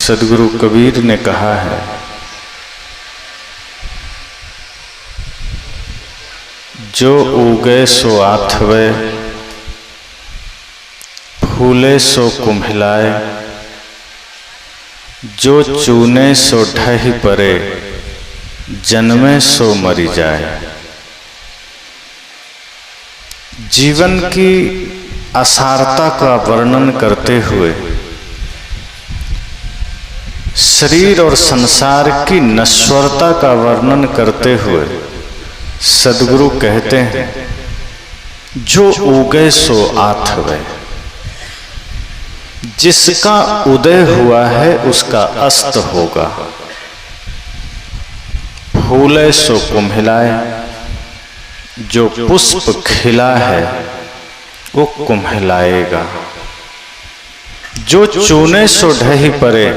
सद्गुरु कबीर ने कहा है, जो उगे सो आथवे, फूले सो कुम्हिलाए, जो चूने सो ढहि परे, जन्मे सो मरी जाए। जीवन की असारता का वर्णन करते हुए, शरीर और संसार की नश्वरता का वर्णन करते हुए सद्गुरु कहते हैं, जो उगे सो आथवे। जिसका उदय हुआ है उसका अस्त होगा। फूले सो कुम्हिलाए, जो पुष्प खिला है वो कुम्हिलाएगा। जो चूने सो ढहि परे,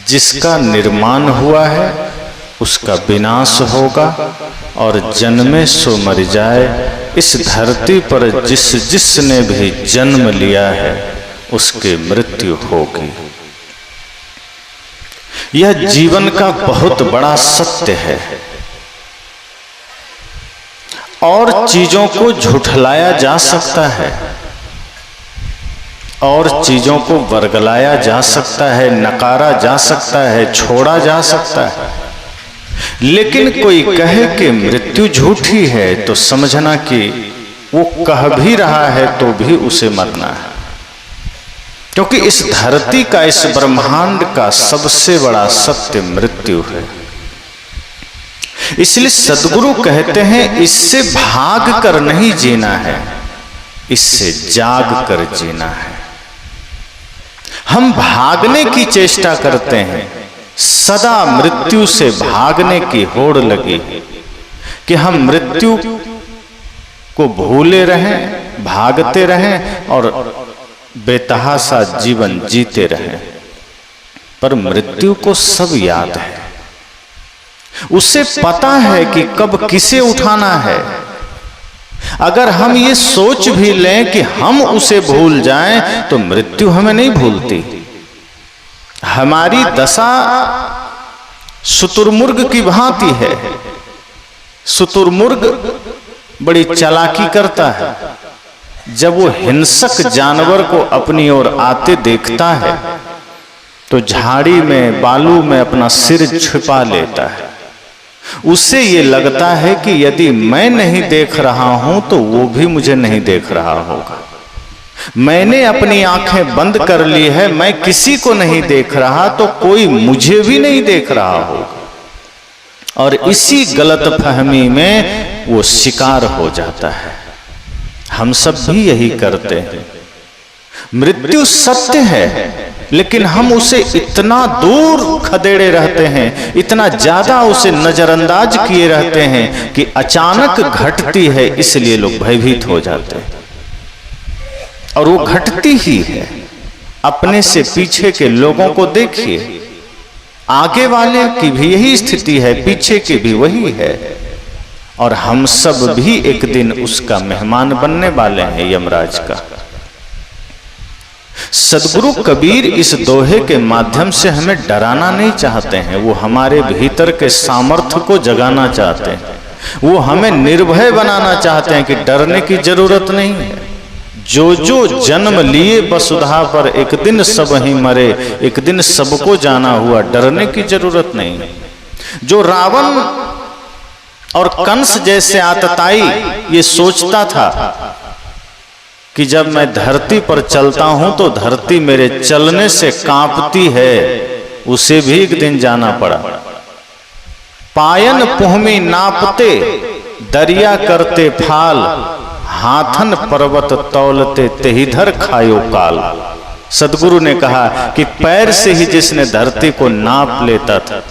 जिसका निर्माण हुआ है उसका विनाश होगा। और जन्मे सो मर जाए। इस धरती पर जिसने भी जन्म लिया है उसकी मृत्यु होगी। यह जीवन का बहुत बड़ा सत्य है। और चीजों को झुठलाया जा सकता है, और चीजों को वर्गलाया जा सकता है, नकारा जा सकता है, छोड़ा जा सकता है, लेकिन कोई कहे कि मृत्यु झूठी है तो समझना कि वो कह भी रहा है तो भी उसे मरना है। क्योंकि इस धरती का, इस ब्रह्मांड का सबसे बड़ा सत्य मृत्यु है। इसलिए सद्गुरु कहते हैं, इससे भाग कर नहीं जीना है, इससे जाग कर जीना है। हम भागने की चेष्टा करते हैं, सदा मृत्यु से भागने की होड़ लगी कि हम मृत्यु को भूले रहें, भागते रहें और बेतहासा जीवन जीते रहें। पर मृत्यु को सब याद है, उसे पता है कि कब किसे उठाना है। अगर हम ये सोच भी लें कि हम उसे भूल जाएं तो मृत्यु हमें नहीं भूलती। हमारी दशा शुतुरमुर्ग की भांति है। शुतुरमुर्ग बड़ी चालाकी करता है। जब वो हिंसक जानवर को अपनी ओर आते देखता है तो झाड़ी में, बालू में अपना सिर छिपा लेता है। उससे ये लगता है कि यदि मैं नहीं देख रहा हूं तो वो भी मुझे नहीं देख रहा होगा। मैंने अपनी आंखें बंद कर ली है, मैं किसी को नहीं देख रहा तो कोई मुझे भी नहीं देख रहा होगा। और इसी गलतफहमी में वो शिकार हो जाता है। हम सब भी यही करते हैं। मृत्यु सत्य है, लेकिन हम उसे इतना दूर खदेड़े रहते हैं, इतना ज्यादा उसे नजरअंदाज किए रहते हैं कि अचानक घटती है, इसलिए लोग भयभीत हो जाते हैं। और वो घटती ही है। अपने से पीछे के लोगों को देखिए, आगे वाले की भी यही स्थिति है, पीछे की भी वही है। और हम सब भी एक दिन उसका मेहमान बनने वाले हैं, यमराज का। सद्गुरु कबीर इस दोहे के माध्यम से हमें डराना नहीं चाहते हैं, वो हमारे भीतर के सामर्थ्य को जगाना चाहते हैं। वो हमें निर्भय बनाना चाहते हैं कि डरने की जरूरत नहीं है। जो जो जन्म लिए वसुधा पर, एक दिन सब ही मरे, एक दिन सबको जाना हुआ, डरने की जरूरत नहीं। जो रावण और कंस जैसे आतताई ये सोचता था कि जब मैं धरती पर चलता हूं तो धरती मेरे चलने से कांपती है, उसे भी एक दिन जाना पड़ा। पायन पुहमी नापते, दरिया करते फाल, हाथन पर्वत तौलते तेहिधर खायो काल। सद्गुरु ने कहा कि पैर से ही जिसने धरती को नाप लेता था,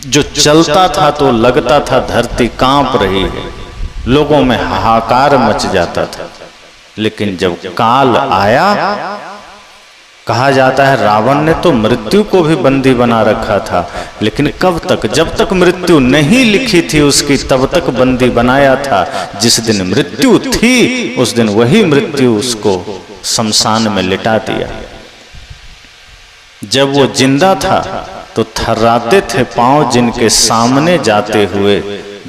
जो चलता था तो लगता था धरती कांप रही है, लोगों में हाहाकार मच जाता था। लेकिन जब काल आया, कहा जाता है रावण ने तो मृत्यु को भी बंदी बना रखा था, लेकिन कब तक? जब तक मृत्यु नहीं लिखी थी उसकी तब तक बंदी बनाया था। जिस दिन मृत्यु थी उस दिन वही मृत्यु उसको शमशान में लिटा दिया। जब वो जिंदा था तो थर्राते थे पांव जिनके सामने जाते हुए,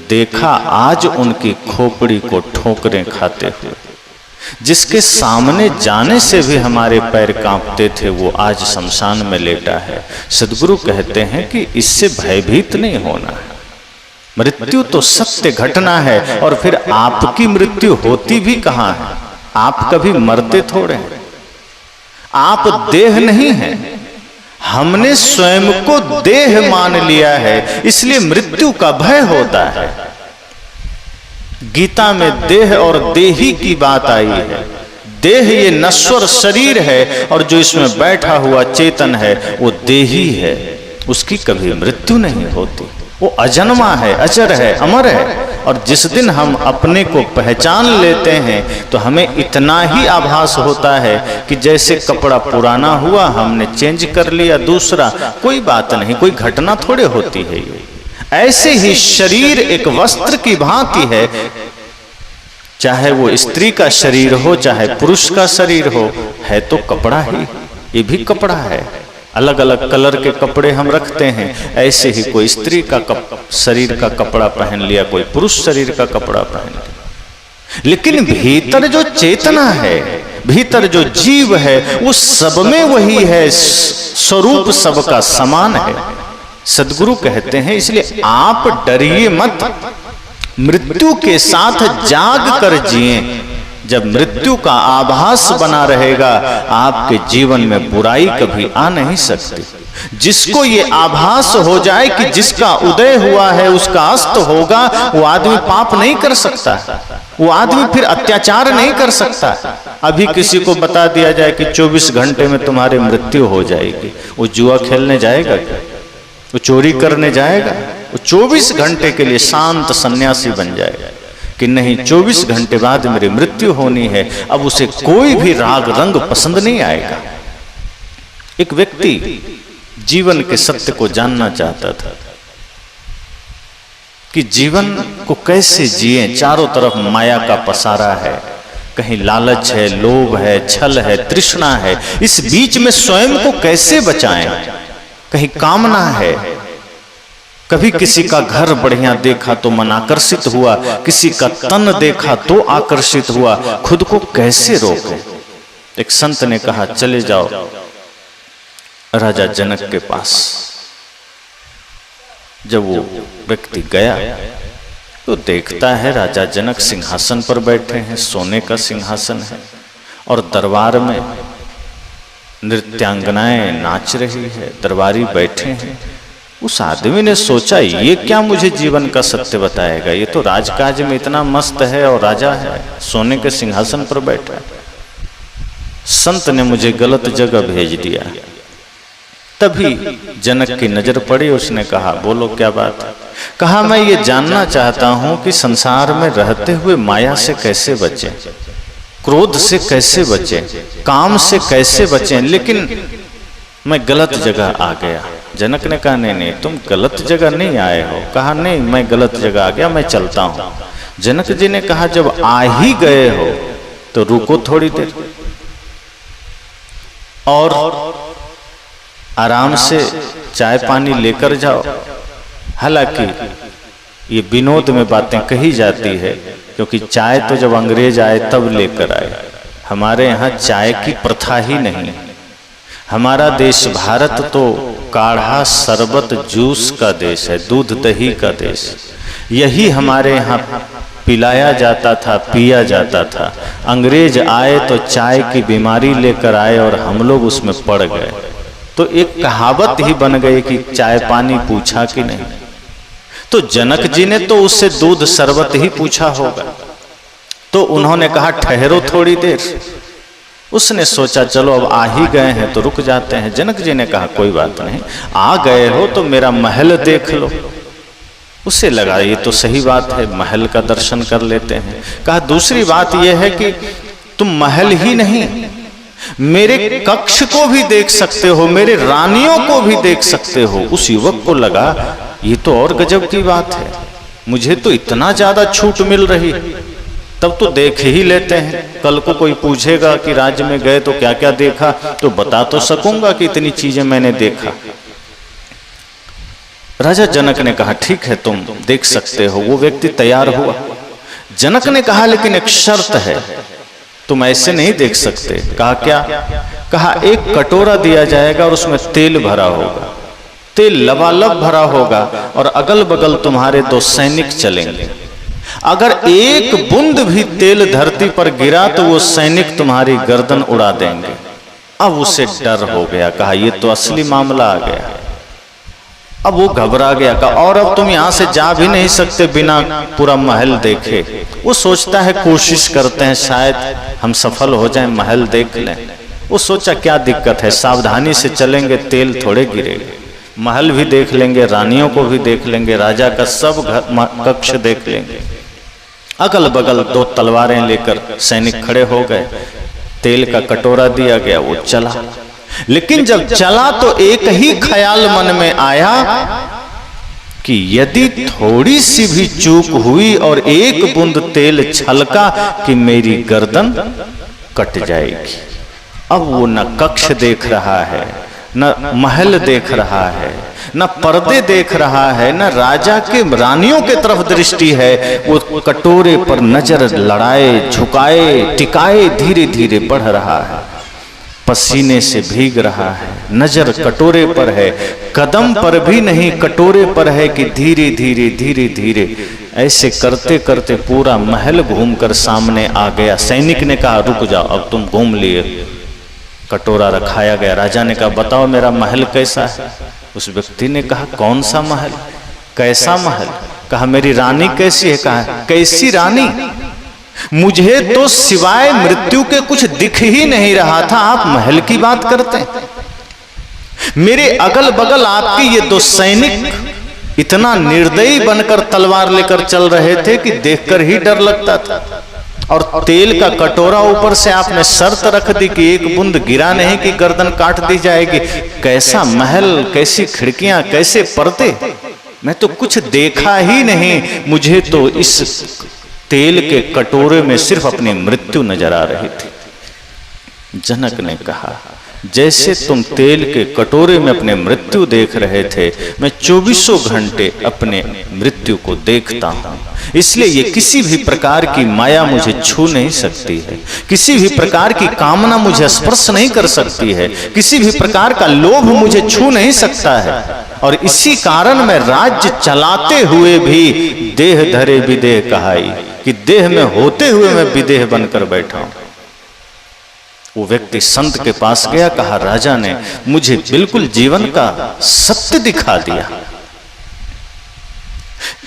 देखा आज उनकी खोपड़ी को ठोकरें खाते हुए। जिसके सामने जाने से भी हमारे पैर कांपते थे वो आज शमशान में लेटा है। सद्गुरु कहते हैं कि इससे भयभीत नहीं होना है। मृत्यु तो सत्य घटना है, और फिर आपकी मृत्यु होती भी कहां है? आप कभी मरते थोड़े हैं, आप देह नहीं हैं। हमने स्वयं को देह मान लिया है, इसलिए मृत्यु का भय होता है। गीता में देह और देही की बात आई है। देह ये नश्वर शरीर है, और जो इसमें बैठा हुआ चेतन है वो देही है। उसकी कभी मृत्यु नहीं होती, वो अजन्मा है, अजर है, अमर है। और जिस दिन हम अपने को पहचान लेते हैं तो हमें इतना ही आभास होता है कि जैसे कपड़ा पुराना हुआ, हमने चेंज कर लिया दूसरा, कोई बात नहीं, कोई घटना थोड़े होती है। ऐसे ही शरीर एक वस्त्र की भांति है, चाहे वो स्त्री का शरीर हो चाहे पुरुष का शरीर हो, है तो कपड़ा ही। ये भी कपड़ा है। अलग अलग कलर के कपड़े हम रखते हैं, ऐसे ही कोई स्त्री का शरीर का कपड़ा पहन लिया, कोई पुरुष शरीर का कपड़ा पहन लिया। लेकिन भीतर जो चेतना है, भीतर जो जीव है, वो सब में वही है, स्वरूप सबका समान है। सद्गुरु कहते हैं इसलिए आप डरिए मत, मृत्यु के साथ जाग कर जिए। जब मृत्यु का आभास बना रहेगा, आपके जीवन में बुराई कभी आ नहीं सकती। जिसको ये आभास हो जाए कि जिसका उदय हुआ है उसका अस्त होगा, वो आदमी पाप नहीं कर सकता, वो आदमी फिर अत्याचार नहीं कर सकता। अभी किसी को बता दिया जाए कि 24 घंटे में तुम्हारी मृत्यु हो जाएगी, वो जुआ खेलने जाएगा क्या? वो चोरी करने जाएगा? वो 24 घंटे के लिए शांत सन्यासी बन जाएगा कि नहीं, 24 घंटे बाद मेरी मृत्यु होनी है। अब उसे कोई भी राग रंग पसंद नहीं आएगा। एक व्यक्ति जीवन के सत्य को जानना चाहता था कि जीवन को कैसे जिए। चारों तरफ माया का पसारा है, कहीं लालच है, लोभ है, छल है, तृष्णा है। इस बीच में स्वयं को कैसे बचाएं? कहीं कामना है, कभी किसी का घर बढ़िया देखा तो मन आकर्षित हुआ, किसी का तन देखा तो आकर्षित हुआ, खुद को कैसे रोकें? एक संत ने कहा चले जाओ राजा जनक के पास। जब वो व्यक्ति गया तो देखता है राजा जनक सिंहासन पर बैठे हैं, सोने का सिंहासन है, और दरबार में नृत्यांगनाएं नाच रही है, दरबारी बैठे हैं। उस आदमी ने सोचा ये क्या मुझे जीवन का सत्य बताएगा, ये तो राजकाज में इतना मस्त है और राजा है, सोने के सिंहासन पर बैठा है। संत ने मुझे गलत जगह भेज दिया। तभी जनक की नजर पड़ी, उसने कहा बोलो क्या बात है? कहा मैं ये जानना चाहता हूं कि संसार में रहते हुए माया से कैसे बचें, क्रोध से कैसे बचें, काम से कैसे बचें, लेकिन मैं गलत जगह आ गया। जनक ने कहा नहीं नहीं, तुम गलत जगह नहीं आए हो। कहा नहीं, मैं गलत जगह आ गया, मैं चलता हूं। जनक जी ने कहा जब आ ही गए हो तो रुको थोड़ी देर और आराम से चाय पानी लेकर जाओ। हालांकि ये विनोद में बातें कही जाती है, क्योंकि चाय तो जब अंग्रेज आए तब लेकर आए। हमारे यहाँ चाय की प्रथा ही नहीं। हमारा देश भारत तो काढ़ा शरबत जूस का देश है, दूध दही का देश। यही हमारे यहाँ पिलाया जाता था, पिया जाता था। अंग्रेज आए तो चाय की बीमारी लेकर आए और हम लोग उसमें पड़ गए। तो एक कहावत ही बन गई कि चाय पानी पूछा कि नहीं। तो जनक जी ने तो उससे दूध शरबत ही पूछा होगा, तो उन्होंने कहा ठहरो थोड़ी देर। उसने सोचा चलो अब आ ही गए हैं तो रुक जाते हैं। जनक जी ने कहा कोई बात नहीं, आ गए हो तो मेरा महल देख लो। उसे लगा ये तो सही बात है, महल का दर्शन कर लेते हैं। कहा दूसरी बात यह है कि तुम महल ही नहीं, मेरे कक्ष को भी देख सकते हो, मेरे रानियों को भी देख सकते हो। उस युवक को लगा ये तो और गजब की बात है, मुझे तो इतना ज्यादा छूट मिल रही। तब तो देख ही लेते हैं। कल को कोई पूछेगा कि राज्य में गए तो क्या क्या देखा, तो बता तो सकूंगा कि इतनी चीजें मैंने देखा। राजा जनक ने कहा ठीक है तुम देख सकते हो। वो व्यक्ति तैयार हुआ। जनक ने कहा लेकिन एक शर्त है, तुम ऐसे नहीं देख सकते। कहा क्या? कहा एक कटोरा दिया जाएगा और उसमें तेल भरा होगा, तेल लबालब भरा होगा, और अगल बगल तुम्हारे 2 सैनिक चलेंगे। अगर एक बूंद भी तेल धरती पर गिरा तो वो सैनिक तुम्हारी गर्दन उड़ा देंगे। अब उसे डर हो गया। कहा ये तो असली मामला आ गया। अब वो घबरा गया। कहा और अब तुम यहां से जा भी नहीं सकते बिना पूरा महल देखे। वो सोचता है कोशिश करते हैं शायद हम सफल हो जाएं, महल देख लें। वो सोचा क्या दिक्कत है, सावधानी से चलेंगे, तेल थोड़े गिरेगा। महल भी देख लेंगे, रानियों को भी देख लेंगे, राजा का सब कक्ष देख लेंगे। अगल बगल 2 तलवारें लेकर सैनिक खड़े हो गए। तेल का कटोरा दिया गया, वो चला। लेकिन जब चला तो एक ही ख्याल मन में आया कि यदि थोड़ी सी भी चूक हुई और एक बूंद तेल छलका कि मेरी गर्दन कट जाएगी। अब वो न कक्ष देख रहा है, न महल देख रहा है, न पर्दे देख रहा है, न राजा के रानियों के तरफ दृष्टि है। वो कटोरे पर नजर लड़ाए, झुकाए, टिकाए धीरे धीरे बढ़ रहा है। पसीने से भीग रहा है, नजर कटोरे पर है, कदम पर भी नहीं कटोरे पर है कि धीरे धीरे धीरे धीरे ऐसे करते करते पूरा महल घूमकर सामने आ गया। सैनिक ने कहा रुक जाओ, अब तुम घूम लिए। कटोरा रखाया गया। राजा ने कहा बताओ मेरा महल कैसा है? उस व्यक्ति ने कहा कौन सा महल, कैसा महल? कहा मेरी रानी कैसी है? कहा कैसी रानी? मुझे तो सिवाय मृत्यु के कुछ दिख ही नहीं रहा था, आप महल की बात करते हैं। मेरे अगल बगल आपके ये 2 सैनिक इतना निर्दयी बनकर तलवार लेकर चल रहे थे कि देखकर ही डर लगता था। और तेल का कटोरा ऊपर से आपने शर्त रख दी कि एक बूंद गिरा नहीं कि गर्दन काट दी जाएगी। कैसा महल, कैसी खिड़कियां, कैसे पर्दे, मैं तो कुछ देखा ही नहीं। मुझे तो इस तेल के कटोरे में सिर्फ अपनी मृत्यु नजर आ रही थी। जनक ने कहा जैसे तुम तेल के कटोरे में अपने मृत्यु देख रहे थे, मैं 24 घंटे अपने मृत्यु को देखता हूं। इसलिए ये किसी भी प्रकार की माया मुझे छू नहीं सकती है, किसी भी प्रकार की कामना मुझे स्पर्श नहीं कर सकती है, किसी भी प्रकार का लोभ मुझे छू नहीं सकता है। और इसी कारण मैं राज्य चलाते हुए भी देह धरे विदेह कहाई, कि देह में होते हुए मैं विदेह बनकर बैठा हूं। वो व्यक्ति संत के पास गया, कहा राजा ने मुझे बिल्कुल जीवन का सत्य दिखा दिया।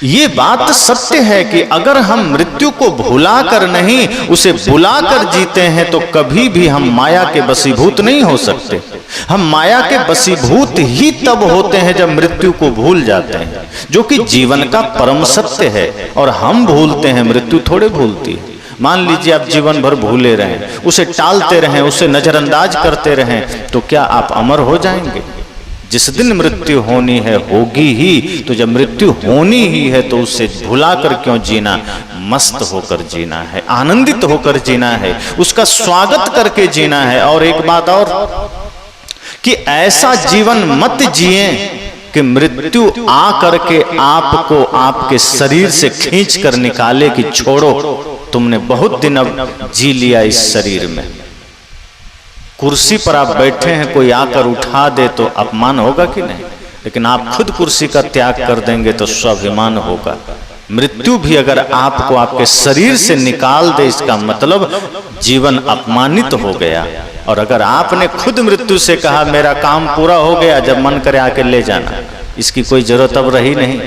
ये बात सत्य है कि अगर हम मृत्यु को भुलाकर नहीं उसे बुलाकर जीते हैं तो कभी भी हम माया के वशीभूत नहीं हो सकते। हम माया के वशीभूत ही तब होते हैं जब मृत्यु को भूल जाते हैं, जो कि जीवन का परम सत्य है। और हम भूलते हैं, मृत्यु थोड़े भूलती है। मान लीजिए आप जीवन भर भूले रहें, उसे टालते रहें, उसे नजरअंदाज करते रहें, तो क्या आप अमर हो जाएंगे? जिस दिन मृत्यु होनी है होगी ही। तो जब मृत्यु होनी ही है तो उसे भुलाकर क्यों जीना? मस्त होकर जीना है, आनंदित होकर जीना है, उसका स्वागत करके जीना है। और एक बात और, कि ऐसा जीवन मत जिए कि मृत्यु आ करके आपको आपके शरीर से खींच कर निकाले कि छोड़ो तुमने बहुत दिन अब जी लिया इस शरीर में। कुर्सी पर आप बैठे हैं, कोई आकर उठा दे तो अपमान होगा कि नहीं? लेकिन आप खुद कुर्सी का त्याग कर देंगे तो स्वाभिमान होगा। मृत्यु भी अगर आपको आपके शरीर से निकाल दे, इसका मतलब जीवन अपमानित हो गया। और अगर आपने खुद मृत्यु से कहा मेरा काम पूरा हो गया, जब मन करे आके ले जाना, इसकी कोई जरूरत अब रही नहीं,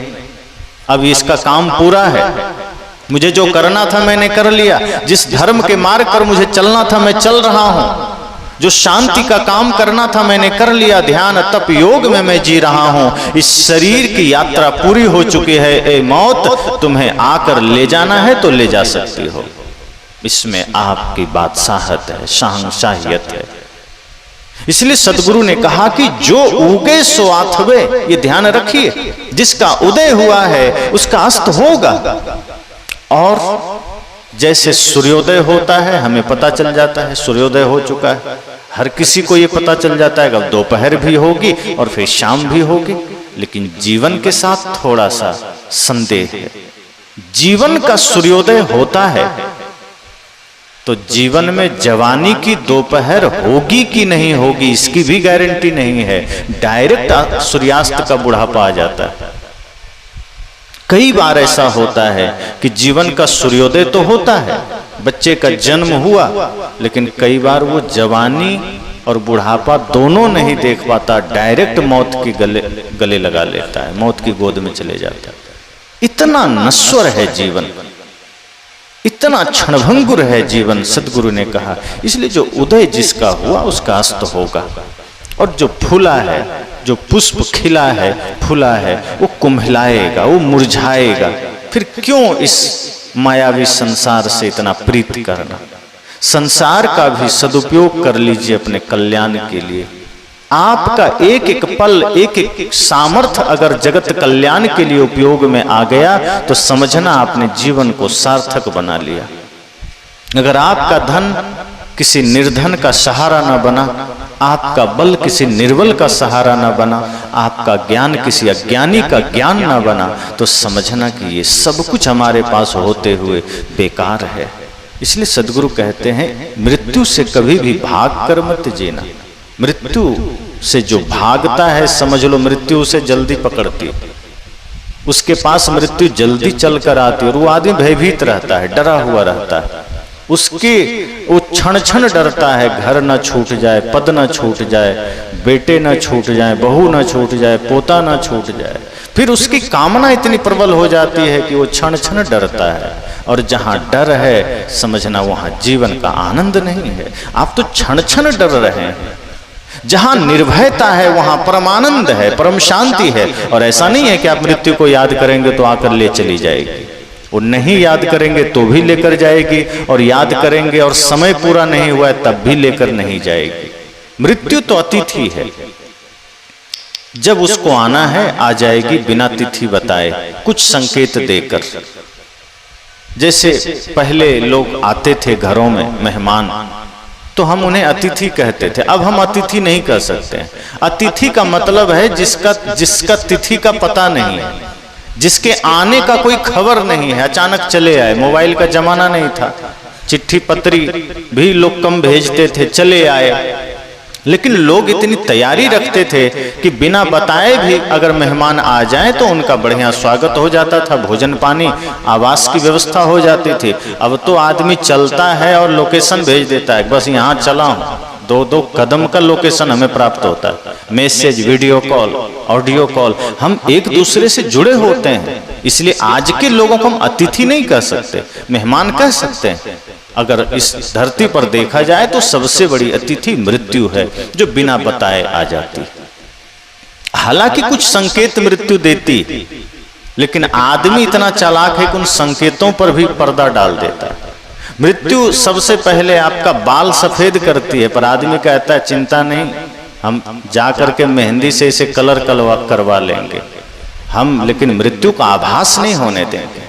अब इसका काम पूरा है, मुझे जो करना था मैंने कर लिया, जिस धर्म के मार्ग पर मुझे चलना था मैं चल रहा हूं, जो शांति का काम करना था मैंने कर लिया, ध्यान तप योग में मैं जी रहा हूं। इस शरीर की यात्रा पूरी हो चुकी है। ए मौत, तुम्हें आकर ले जाना है तो ले जा सकती हो। इसमें आपकी बादशाहत है, शहंशाहियत है। इसलिए सदगुरु ने कहा कि जो उगे सो आथवे, ये ध्यान रखिए, जिसका उदय हुआ है उसका अस्त होगा। और जैसे सूर्योदय होता है हमें पता चल जाता है सूर्योदय हो चुका है, हर किसी को ये पता चल जाता है कि अब दोपहर भी होगी और फिर शाम भी होगी। लेकिन जीवन के साथ थोड़ा सा संदेह है। जीवन का सूर्योदय होता है तो जीवन में जवानी की दोपहर होगी कि नहीं होगी इसकी भी गारंटी नहीं है। डायरेक्ट सूर्यास्त का बुढ़ापा आ जाता है। कई बार ऐसा होता है कि जीवन का सूर्योदय तो होता है, बच्चे का जन्म हुआ, लेकिन कई बार वो जवानी और बुढ़ापा दोनों नहीं देख पाता, डायरेक्ट मौत की गले लगा लेता है, मौत की गोद में चले जाता है। इतना नश्वर है जीवन, इतना क्षणभंगुर है जीवन, सदगुरु ने कहा। इसलिए जो उदय जिसका हुआ उसका अस्त होगा, और जो फूला है, जो पुष्प खिला है, फूला है, वो कुम्हलाएगा, वो मुरझाएगा। फिर क्यों इस मायावी संसार से इतना प्रीत करना? संसार का भी सदुपयोग कर लीजिए अपने कल्याण के लिए। आपका एक एक पल, एक एक सामर्थ्य अगर जगत कल्याण के लिए उपयोग में आ गया तो समझना आपने जीवन को सार्थक बना लिया। अगर आपका धन किसी निर्धन का सहारा न बना, आपका बल किसी निर्बल का सहारा न बना, आपका ज्ञान किसी अज्ञानी का ज्ञान न बना, तो समझना कि ये सब कुछ हमारे पास होते हुए बेकार है। इसलिए सदगुरु कहते हैं मृत्यु से कभी भी भाग कर मत जीना। मृत्यु से जो भागता है समझ लो मृत्यु उसे जल्दी पकड़ती, उसके पास मृत्यु जल्दी चल कर आती है, और वो आदमी भयभीत रहता है, डरा हुआ रहता है। उसके वो क्षण क्षण डरता है घर न छूट जाए, पद न छूट जाए, बेटे न छूट जाए, बहू न छूट जाए, पोता न छूट जाए। फिर उसकी कामना इतनी प्रबल हो जाती है कि वो क्षण क्षण डरता है, और जहां डर है समझना वहां जीवन का आनंद नहीं है। आप तो क्षण क्षण डर रहे हैं। जहां निर्भयता है वहां परमानंद है, परम शांति है। और ऐसा नहीं है कि आप मृत्यु को याद करेंगे तो आकर ले चली जाएगी, वो नहीं याद करेंगे तो भी लेकर जाएगी, और याद करेंगे और समय पूरा नहीं हुआ है तब भी लेकर नहीं जाएगी। मृत्यु तो अतिथि है, जब उसको आना है आ जाएगी बिना तिथि बताए, कुछ संकेत देकर। जैसे पहले लोग आते थे घरों में मेहमान, तो हम उन्हें अतिथि कहते थे, अब हम अतिथि नहीं कह सकते। अतिथि का मतलब है जिसका तिथि का पता नहीं है, जिसके आने का कोई खबर नहीं है, अचानक चले आए। मोबाइल का जमाना नहीं था, चिट्ठी पत्री भी लोग कम भेजते थे, चले आए। लेकिन लोग इतनी तैयारी रखते थे कि बिना बताए भी अगर मेहमान आ जाए तो उनका बढ़िया स्वागत हो जाता था, भोजन पानी आवास की व्यवस्था हो जाती थी। अब तो आदमी चलता है और लोकेशन भेज देता है, बस यहाँ चला हूँ, 2-2 कदम का लोकेशन हमें प्राप्त होता है। Message, video call, audio call, हम एक दूसरे से जुड़े होते हैं। इसलिए आज के लोगों को हम अतिथि नहीं कह सकते, मेहमान कह सकते हैं। अगर इस धरती पर देखा जाए तो सबसे बड़ी अतिथि मृत्यु है, जो बिना बताए आ जाती। हालांकि कुछ संकेत मृत्यु देती, लेकिन आदमी इतना चालाक है कि उन संकेतों पर भी पर्दा डाल देता है। मृत्यु सबसे पहले आपका बाल सफेद करती है, पर आदमी कहता है चिंता नहीं, हम जा करके मेहंदी से इसे कलर करवा लेंगे हम, लेकिन मृत्यु का आभास नहीं होने देंगे।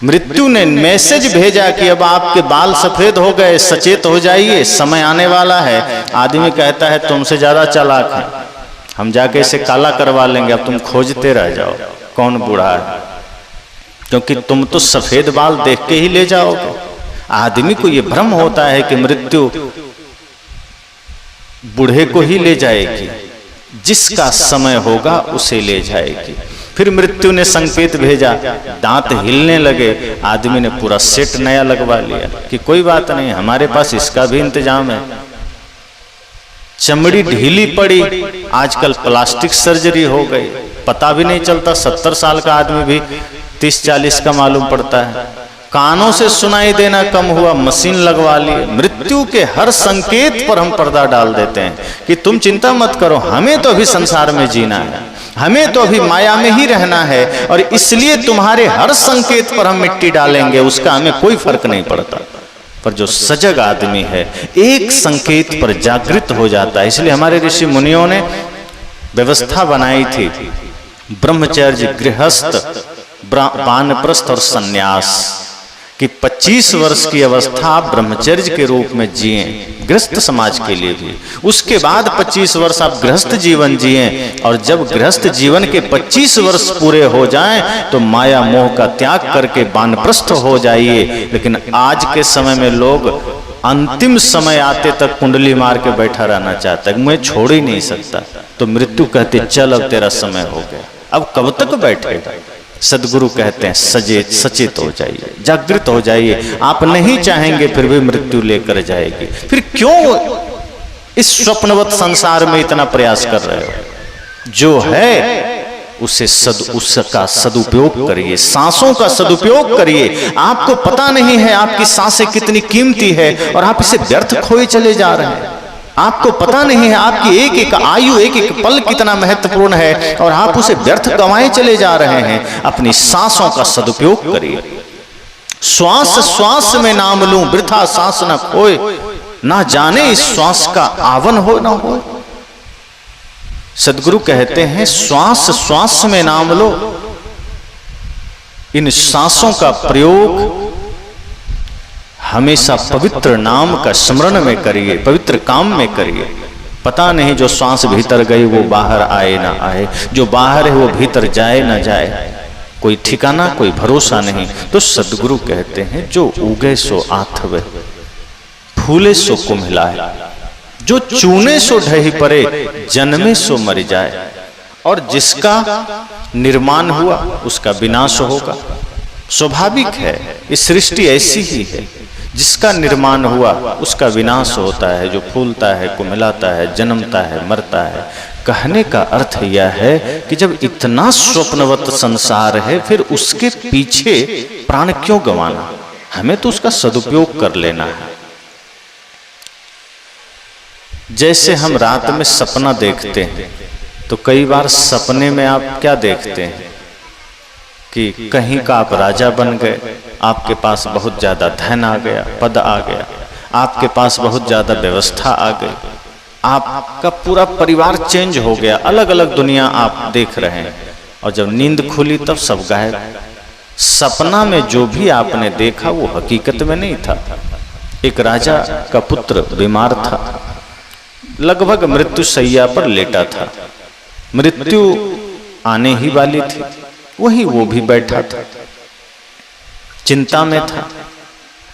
मृत्यु ने मैसेज भेजा कि अब आपके बाल सफेद हो गए, सचेत हो जाइए, समय आने वाला है। आदमी कहता है तुमसे ज्यादा चालाक है, हम जाके इसे काला करवा लेंगे, अब तुम खोजते रह जाओ कौन बूढ़ा है, क्योंकि तुम तो सफेद बाल देख के ही ले जाओगे। आदमी को यह भ्रम होता है कि मृत्यु बूढ़े को ही ले जाएगी, जिसका समय होगा उसे ले जाएगी। फिर मृत्यु ने संकेत भेजा, दांत हिलने लगे, आदमी ने पूरा सेट नया लगवा लिया कि कोई बात नहीं, हमारे पास इसका भी इंतजाम है। चमड़ी ढीली पड़ी, आजकल प्लास्टिक सर्जरी हो गई, पता भी नहीं चलता, 70 साल का आदमी भी 30-40 का मालूम पड़ता है। कानों से सुनाई देना कम हुआ, मशीन लगवा ली। मृत्यु के हर संकेत पर हम पर्दा डाल देते हैं कि तुम चिंता मत करो, हमें तो अभी संसार में जीना है, हमें तो अभी माया में ही रहना है, और इसलिए तुम्हारे हर संकेत पर हम मिट्टी डालेंगे, उसका हमें कोई फर्क नहीं पड़ता। पर जो सजग आदमी है एक संकेत पर जागृत हो जाता है। इसलिए हमारे ऋषि मुनियों ने व्यवस्था बनाई थी, ब्रह्मचर्य, गृहस्थ, वानप्रस्थ और सन्यास, कि 25 वर्ष की अवस्था आप ब्रह्मचर्य के रूप में जिए, गृहस्थ समाज के लिए भी, उसके बाद 25 वर्ष आप गृहस्थ जीवन जिए, और जब गृहस्थ जीवन के 25 वर्ष पूरे हो जाएं तो माया मोह का त्याग करके वानप्रस्थ हो जाइए। लेकिन आज के समय में लोग अंतिम समय आते तक कुंडली मार के बैठा रहना चाहता है, मैं छोड़ ही नहीं सकता, तो मृत्यु कहते चल अब तेरा समय हो गया, अब कब तक बैठेगा। सदगुरु कहते हैं सचेत हो जाइए, जागृत हो जाइए। आप नहीं चाहेंगे फिर भी मृत्यु लेकर जाएगी, फिर क्यों इस स्वप्नवत संसार में इतना प्रयास कर रहे हो। जो है उसका सदुपयोग करिए, सांसों का सदुपयोग करिए। आपको पता नहीं है आपकी सांसें कितनी कीमती है और आप इसे व्यर्थ खोए चले जा रहे हैं। आपको पता नहीं है आपकी एक एक आयु, एक एक पल कितना महत्वपूर्ण है और आप उसे व्यर्थ गंवाए चले जा रहे हैं। अपनी सांसों का सदुपयोग करिए। श्वास श्वास में नाम लूं, वृथा सांस न खोए, ना जाने इस श्वास का आवन हो ना हो। सदगुरु कहते हैं श्वास श्वास में नाम लो। इन सांसों का प्रयोग हमेशा पवित्र नाम का स्मरण में करिए, पवित्र काम में करिए। पता नहीं जो श्वास भीतर गई वो बाहर आए ना आए, जो बाहर है वो भीतर जाए ना जाए, कोई ठिकाना कोई भरोसा नहीं। तो सदगुरु कहते हैं जो उगे सो आथवे, फूले सो कुम्हिलाए, जो चूने सो ढही परे, जन्मे सो मर जाए। और जिसका निर्माण हुआ उसका विनाश होगा, स्वाभाविक है, इस सृष्टि ऐसी ही है। जिसका निर्माण हुआ उसका विनाश होता है, जो फूलता है, कुम्हिलाता है, जन्मता है, मरता है। कहने का अर्थ यह है कि जब इतना स्वप्नवत संसार है फिर उसके पीछे प्राण क्यों गंवाना, हमें तो उसका सदुपयोग कर लेना है। जैसे हम रात में सपना देखते हैं तो कई बार सपने में आप क्या देखते हैं कि कहीं का आप राजा बन गए, आपके पास बहुत ज्यादा धन आ गया, पद आ गया, आपके पास बहुत ज्यादा व्यवस्था आ गई, आपका पूरा परिवार चेंज हो गया, अलग अलग दुनिया आप देख रहे हैं। और जब नींद खुली तब सब गायब। सपना में जो भी आपने देखा वो हकीकत में नहीं था। एक राजा का पुत्र बीमार था, लगभग मृत्यु शैया पर लेटा था, मृत्यु आने ही वाली थी, वहीं वो भी बैठा था, चिंता में था।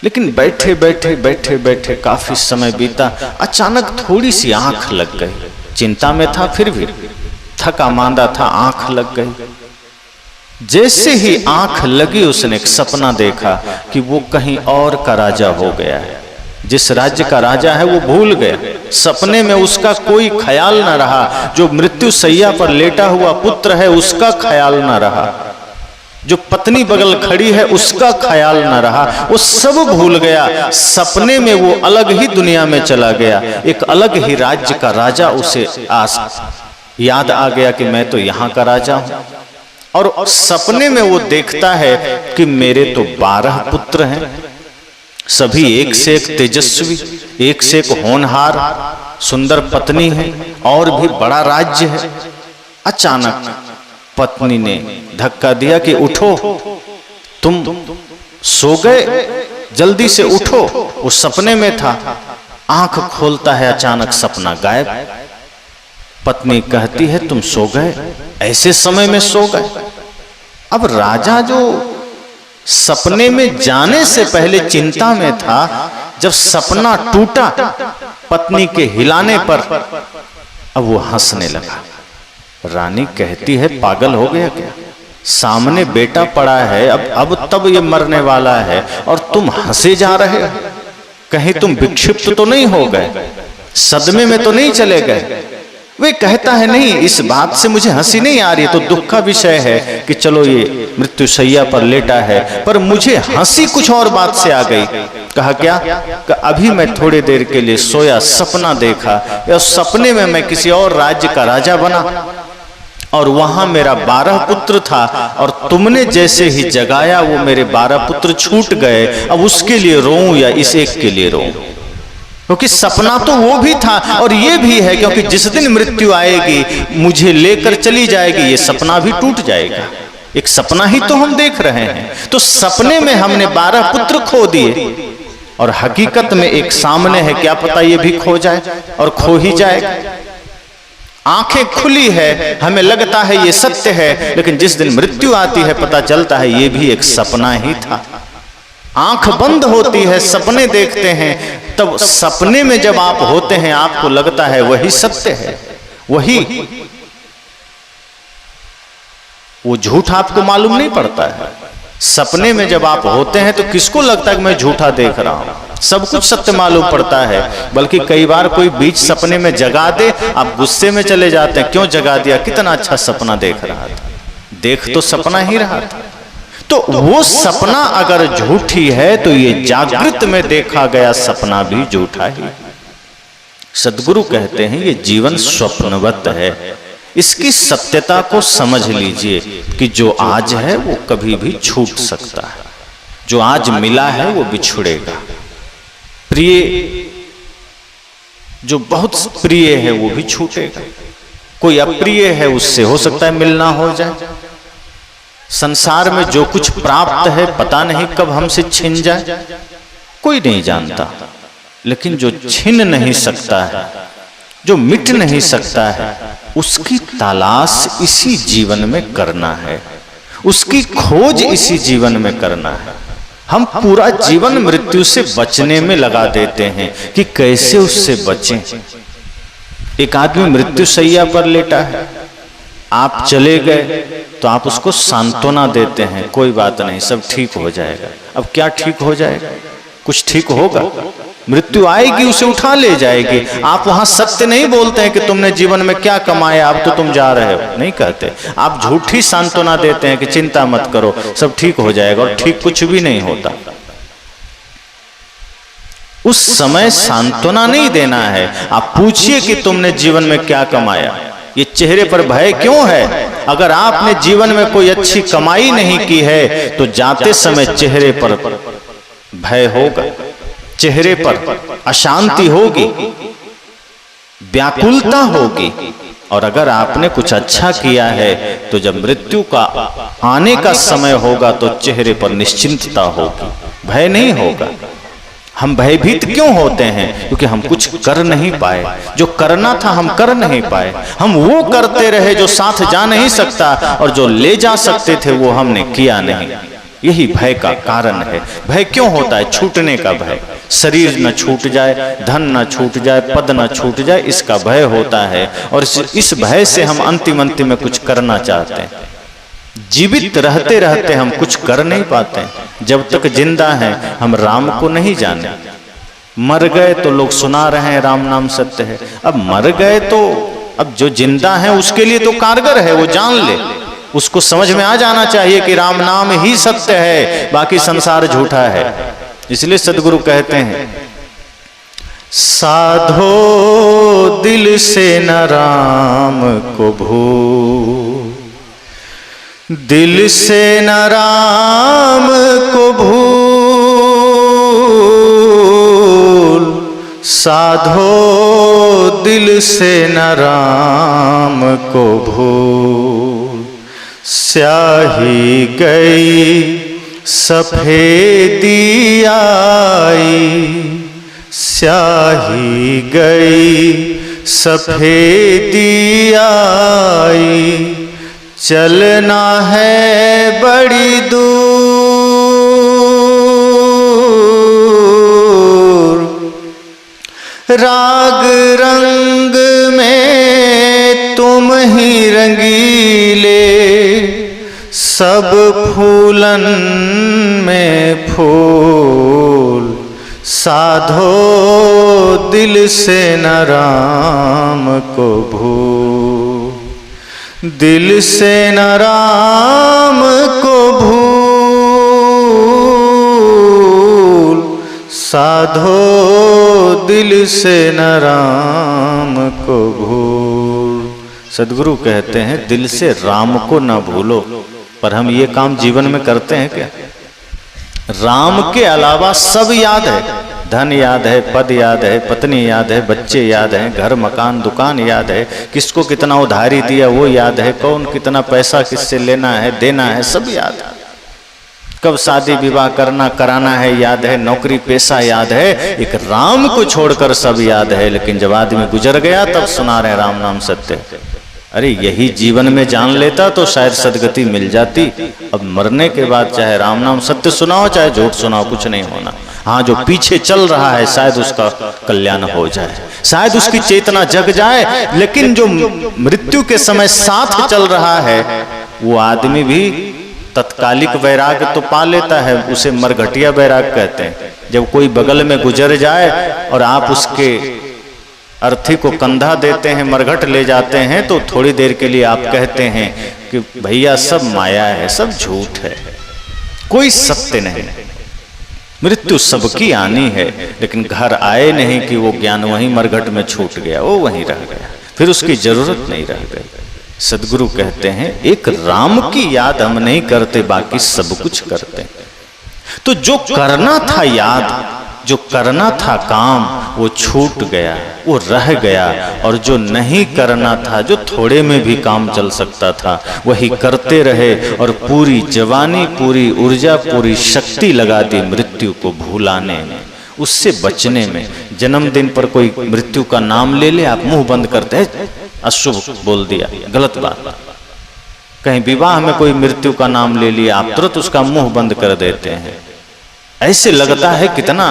लेकिन बैठे बैठे बैठे बैठे काफी समय बीता, अचानक थोड़ी सी आंख लग गई। चिंता में था फिर भी थका मांदा था, आंख लग गई। जैसे ही आंख लगी उसने एक सपना देखा कि वो कहीं और का राजा हो गया है, जिस राज्य का राजा है वो भूल गया। सपने में उसका कोई ख्याल न रहा, जो मृत्यु शैया पर लेटा हुआ पुत्र है उसका ख्याल न रहा, जो पत्नी बगल खड़ी है उसका ख्याल न रहा, वो सब भूल गया। सपने में वो अलग ही दुनिया में चला गया, एक अलग ही राज्य का राजा उसे याद आ गया कि मैं तो यहाँ का राजा हूँ। और सपने में वो देखता है कि मेरे तो 12 पुत्र हैं, सभी एक से एक तेजस्वी, एक से एक होनहार, सुंदर पत्नी है और भी बड़ा राज्य है। अचानक पत्नी ने धक्का दिया कि उठो, तुम सो गए, जल्दी से उठो। वो सपने में था, आंख खोलता है, अचानक सपना गायब। पत्नी कहती है तुम सो गए, ऐसे समय में सो गए। अब राजा जो सपने में जाने से पहले चिंता में था, जब सपना टूटा पत्नी के हिलाने पर, अब वो हंसने लगा। रानी कहती है पागल हो गया क्या, सामने बेटा पड़ा है, अब तब ये मरने वाला है और तुम हंसे जा रहे हो, कहीं तुम विक्षिप्त तो नहीं हो गए, सदमे में तो नहीं चले गए। वे कहता है नहीं, इस बात से मुझे हंसी नहीं आ रही, तो दुख का विषय है कि चलो ये मृत्यु शैया पर लेटा है, पर मुझे हंसी कुछ और बात से आ गई। कहा क्या? कि अभी मैं थोड़ी देर के लिए सोया, सपना देखा, या सपने में मैं किसी और राज्य का राजा बना और वहां मेरा 12 पुत्र था, और तुमने जैसे ही जगाया वो मेरे 12 पुत्र छूट गए। अब उसके लिए रोऊं या इस एक के लिए रोऊं? क्योंकि सपना तो वो भी था और ये भी है, क्योंकि जिस दिन मृत्यु आएगी मुझे लेकर चली जाएगी, ये सपना भी टूट जाएगा। एक सपना ही तो हम देख रहे हैं। तो सपने में हमने 12 पुत्र खो दिए और हकीकत में एक सामने है, क्या पता ये भी खो जाए और खो ही जाएगा। आंखें खुली है, हमें लगता है ये सत्य है, लेकिन जिस दिन मृत्यु आती है पता चलता है ये भी एक सपना ही था। आंख बंद होती है, सपने देखते हैं, तब सपने में जब आप होते हैं आपको लगता है वही सत्य है, वही, वो झूठ आपको मालूम नहीं पड़ता है। सपने में जब आप होते हैं तो किसको लगता है कि मैं झूठा देख रहा हूं, सब कुछ सत्य मालूम पड़ता है। बल्कि कई बार कोई बीच सपने में जगा दे, आप गुस्से में चले जाते हैं, क्यों जगा दिया, कितना अच्छा सपना देख रहा था, देख तो सपना ही रहा था। तो वो सपना अगर झूठी है तो ये जागृत में देखा गया सपना भी झूठा ही। सद्गुरु कहते हैं ये जीवन स्वप्नवत है, इसकी सत्यता को समझ लीजिए कि जो आज है वो कभी भी छूट सकता है, जो आज मिला है वो बिछुड़ेगा। प्रिय, जो बहुत प्रिय है वो भी छूटेगा, कोई अप्रिय है उससे हो सकता है मिलना हो जाए। संसार में जो कुछ प्राप्त है पता नहीं कब हमसे छिन जाए, कोई नहीं जानता। लेकिन जो छिन नहीं सकता है, जो मिट नहीं सकता है, उसकी तलाश इसी जीवन में करना है, उसकी खोज इसी जीवन में करना है। हम पूरा जीवन मृत्यु से बचने में लगा देते हैं कि कैसे उससे बचें। एक आदमी मृत्यु शैया पर लेटा है, आप चले गए तो आप उसको सांत्वना देते हैं, कोई बात नहीं सब ठीक हो जाएगा। अब क्या ठीक हो जाएगा, कुछ ठीक होगा? मृत्यु आएगी उसे उठा ले जाएगी। आप वहां सत्य नहीं बोलते हैं कि तुमने जीवन में क्या कमाया, अब तो तुम जा रहे हो, नहीं कहते। आप झूठी सांत्वना देते हैं कि चिंता मत करो सब ठीक हो जाएगा, और ठीक कुछ भी नहीं होता। उस समय सांत्वना नहीं देना है, आप पूछिए कि तुमने जीवन में क्या कमाया, ये चेहरे पर भय क्यों है? अगर आपने जीवन में कोई अच्छी कमाई नहीं की है तो जाते समय चेहरे पर भय होगा, चेहरे पर अशांति होगी, व्याकुलता होगी। और अगर आपने कुछ अच्छा किया है तो जब मृत्यु का आने का समय होगा तो चेहरे पर निश्चिंतता होगी, भय नहीं होगा। हम भयभीत क्यों होते हैं? क्योंकि हम कुछ कर नहीं पाए, जो करना था हम कर नहीं पाए। हम वो करते रहे जो साथ जा नहीं सकता, और जो ले जा सकते थे वो हमने किया नहीं। यही भय का कारण है। भय क्यों होता है? छूटने का भय। शरीर न छूट जाए, धन न छूट जाए, पद न छूट जाए, इसका भय होता है। और इस भय से हम अंतिम में कुछ करना चाहते हैं। जीवित रहते रहते हम कुछ कर नहीं पाते। जब तक जिंदा हैं हम राम को नहीं जाने। मर गए तो लोग सुना रहे हैं राम नाम सत्य है। अब मर गए तो अब जो जिंदा है उसके लिए तो कारगर है, वो जान ले, उसको समझ में आ जाना चाहिए कि राम नाम ही सत्य है, बाकी संसार झूठा है। इसलिए सद्गुरु कहते हैं, साधो दिल से न राम को भूल, दिल से न राम को भूल, साधो दिल से न राम को भूल। स्याही गई सफेदी आई, स्याही गई सफेदी आई, चलना है बड़ी दूर, राग रंग में तुम ही रंगीले, सब फूलन में फूल, साधो दिल से न राम को भूल, दिल से न राम को भूल, साधो दिल से न राम को भूल। सद्गुरु कहते हैं दिल से राम को न भूलो। पर हम ये काम जीवन में करते हैं क्या? राम के अलावा सब याद है, धन याद है, पद याद है, पत्नी याद है, बच्चे याद हैं, घर मकान दुकान याद है, किसको कितना उधारी दिया वो याद है, कौन कितना पैसा किससे लेना है देना है सब याद है, कब शादी विवाह करना कराना है याद है, नौकरी पेशा याद है, एक राम को छोड़कर सब याद है। लेकिन जब आदमी गुजर गया तब सुना रहे राम नाम सत्य। अरे यही जीवन में जान लेता तो शायद सदगति मिल जाती। अब मरने के बाद चाहे राम नाम सत्य सुनाओ चाहे झूठ सुनाओ कुछ नहीं होना। हाँ, जो पीछे चल रहा है शायद उसका कल्याण हो जाए, शायद उसकी चेतना जग जाए। लेकिन जो मृत्यु के समय साथ चल रहा है वो आदमी भी तत्कालिक वैराग्य तो पा लेता है, उसे मरघटिया वैराग्य कहते हैं। जब कोई बगल में गुजर जाए और आप उसके अर्थी को कंधा देते हैं, मरघट ले जाते हैं, तो थोड़ी देर के लिए आप कहते हैं कि भैया सब माया है, सब झूठ है, कोई सत्य नहीं। मृत्यु सबकी आनी है, लेकिन घर आए नहीं कि वो ज्ञान वहीं मरघट में छूट गया, वो वहीं रह गया, फिर उसकी जरूरत नहीं रह गई। सदगुरु कहते हैं एक राम की याद हम नहीं करते, बाकी सब कुछ करते। तो जो करना था याद, जो करना था काम, वो छूट गया, वो रह गया। और जो नहीं करना था, जो थोड़े में भी काम चल सकता था, वही करते रहे और पूरी जवानी, पूरी ऊर्जा, पूरी शक्ति लगा दी मृत्यु को भुलाने में, उससे बचने में। जन्मदिन पर कोई मृत्यु का नाम ले ले, आप मुंह बंद करते हैं, अशुभ बोल दिया, गलत बात। कहीं विवाह में कोई मृत्यु का नाम ले लिया, आप तुरंत उसका मुंह बंद कर देते हैं। ऐसे लगता है कितना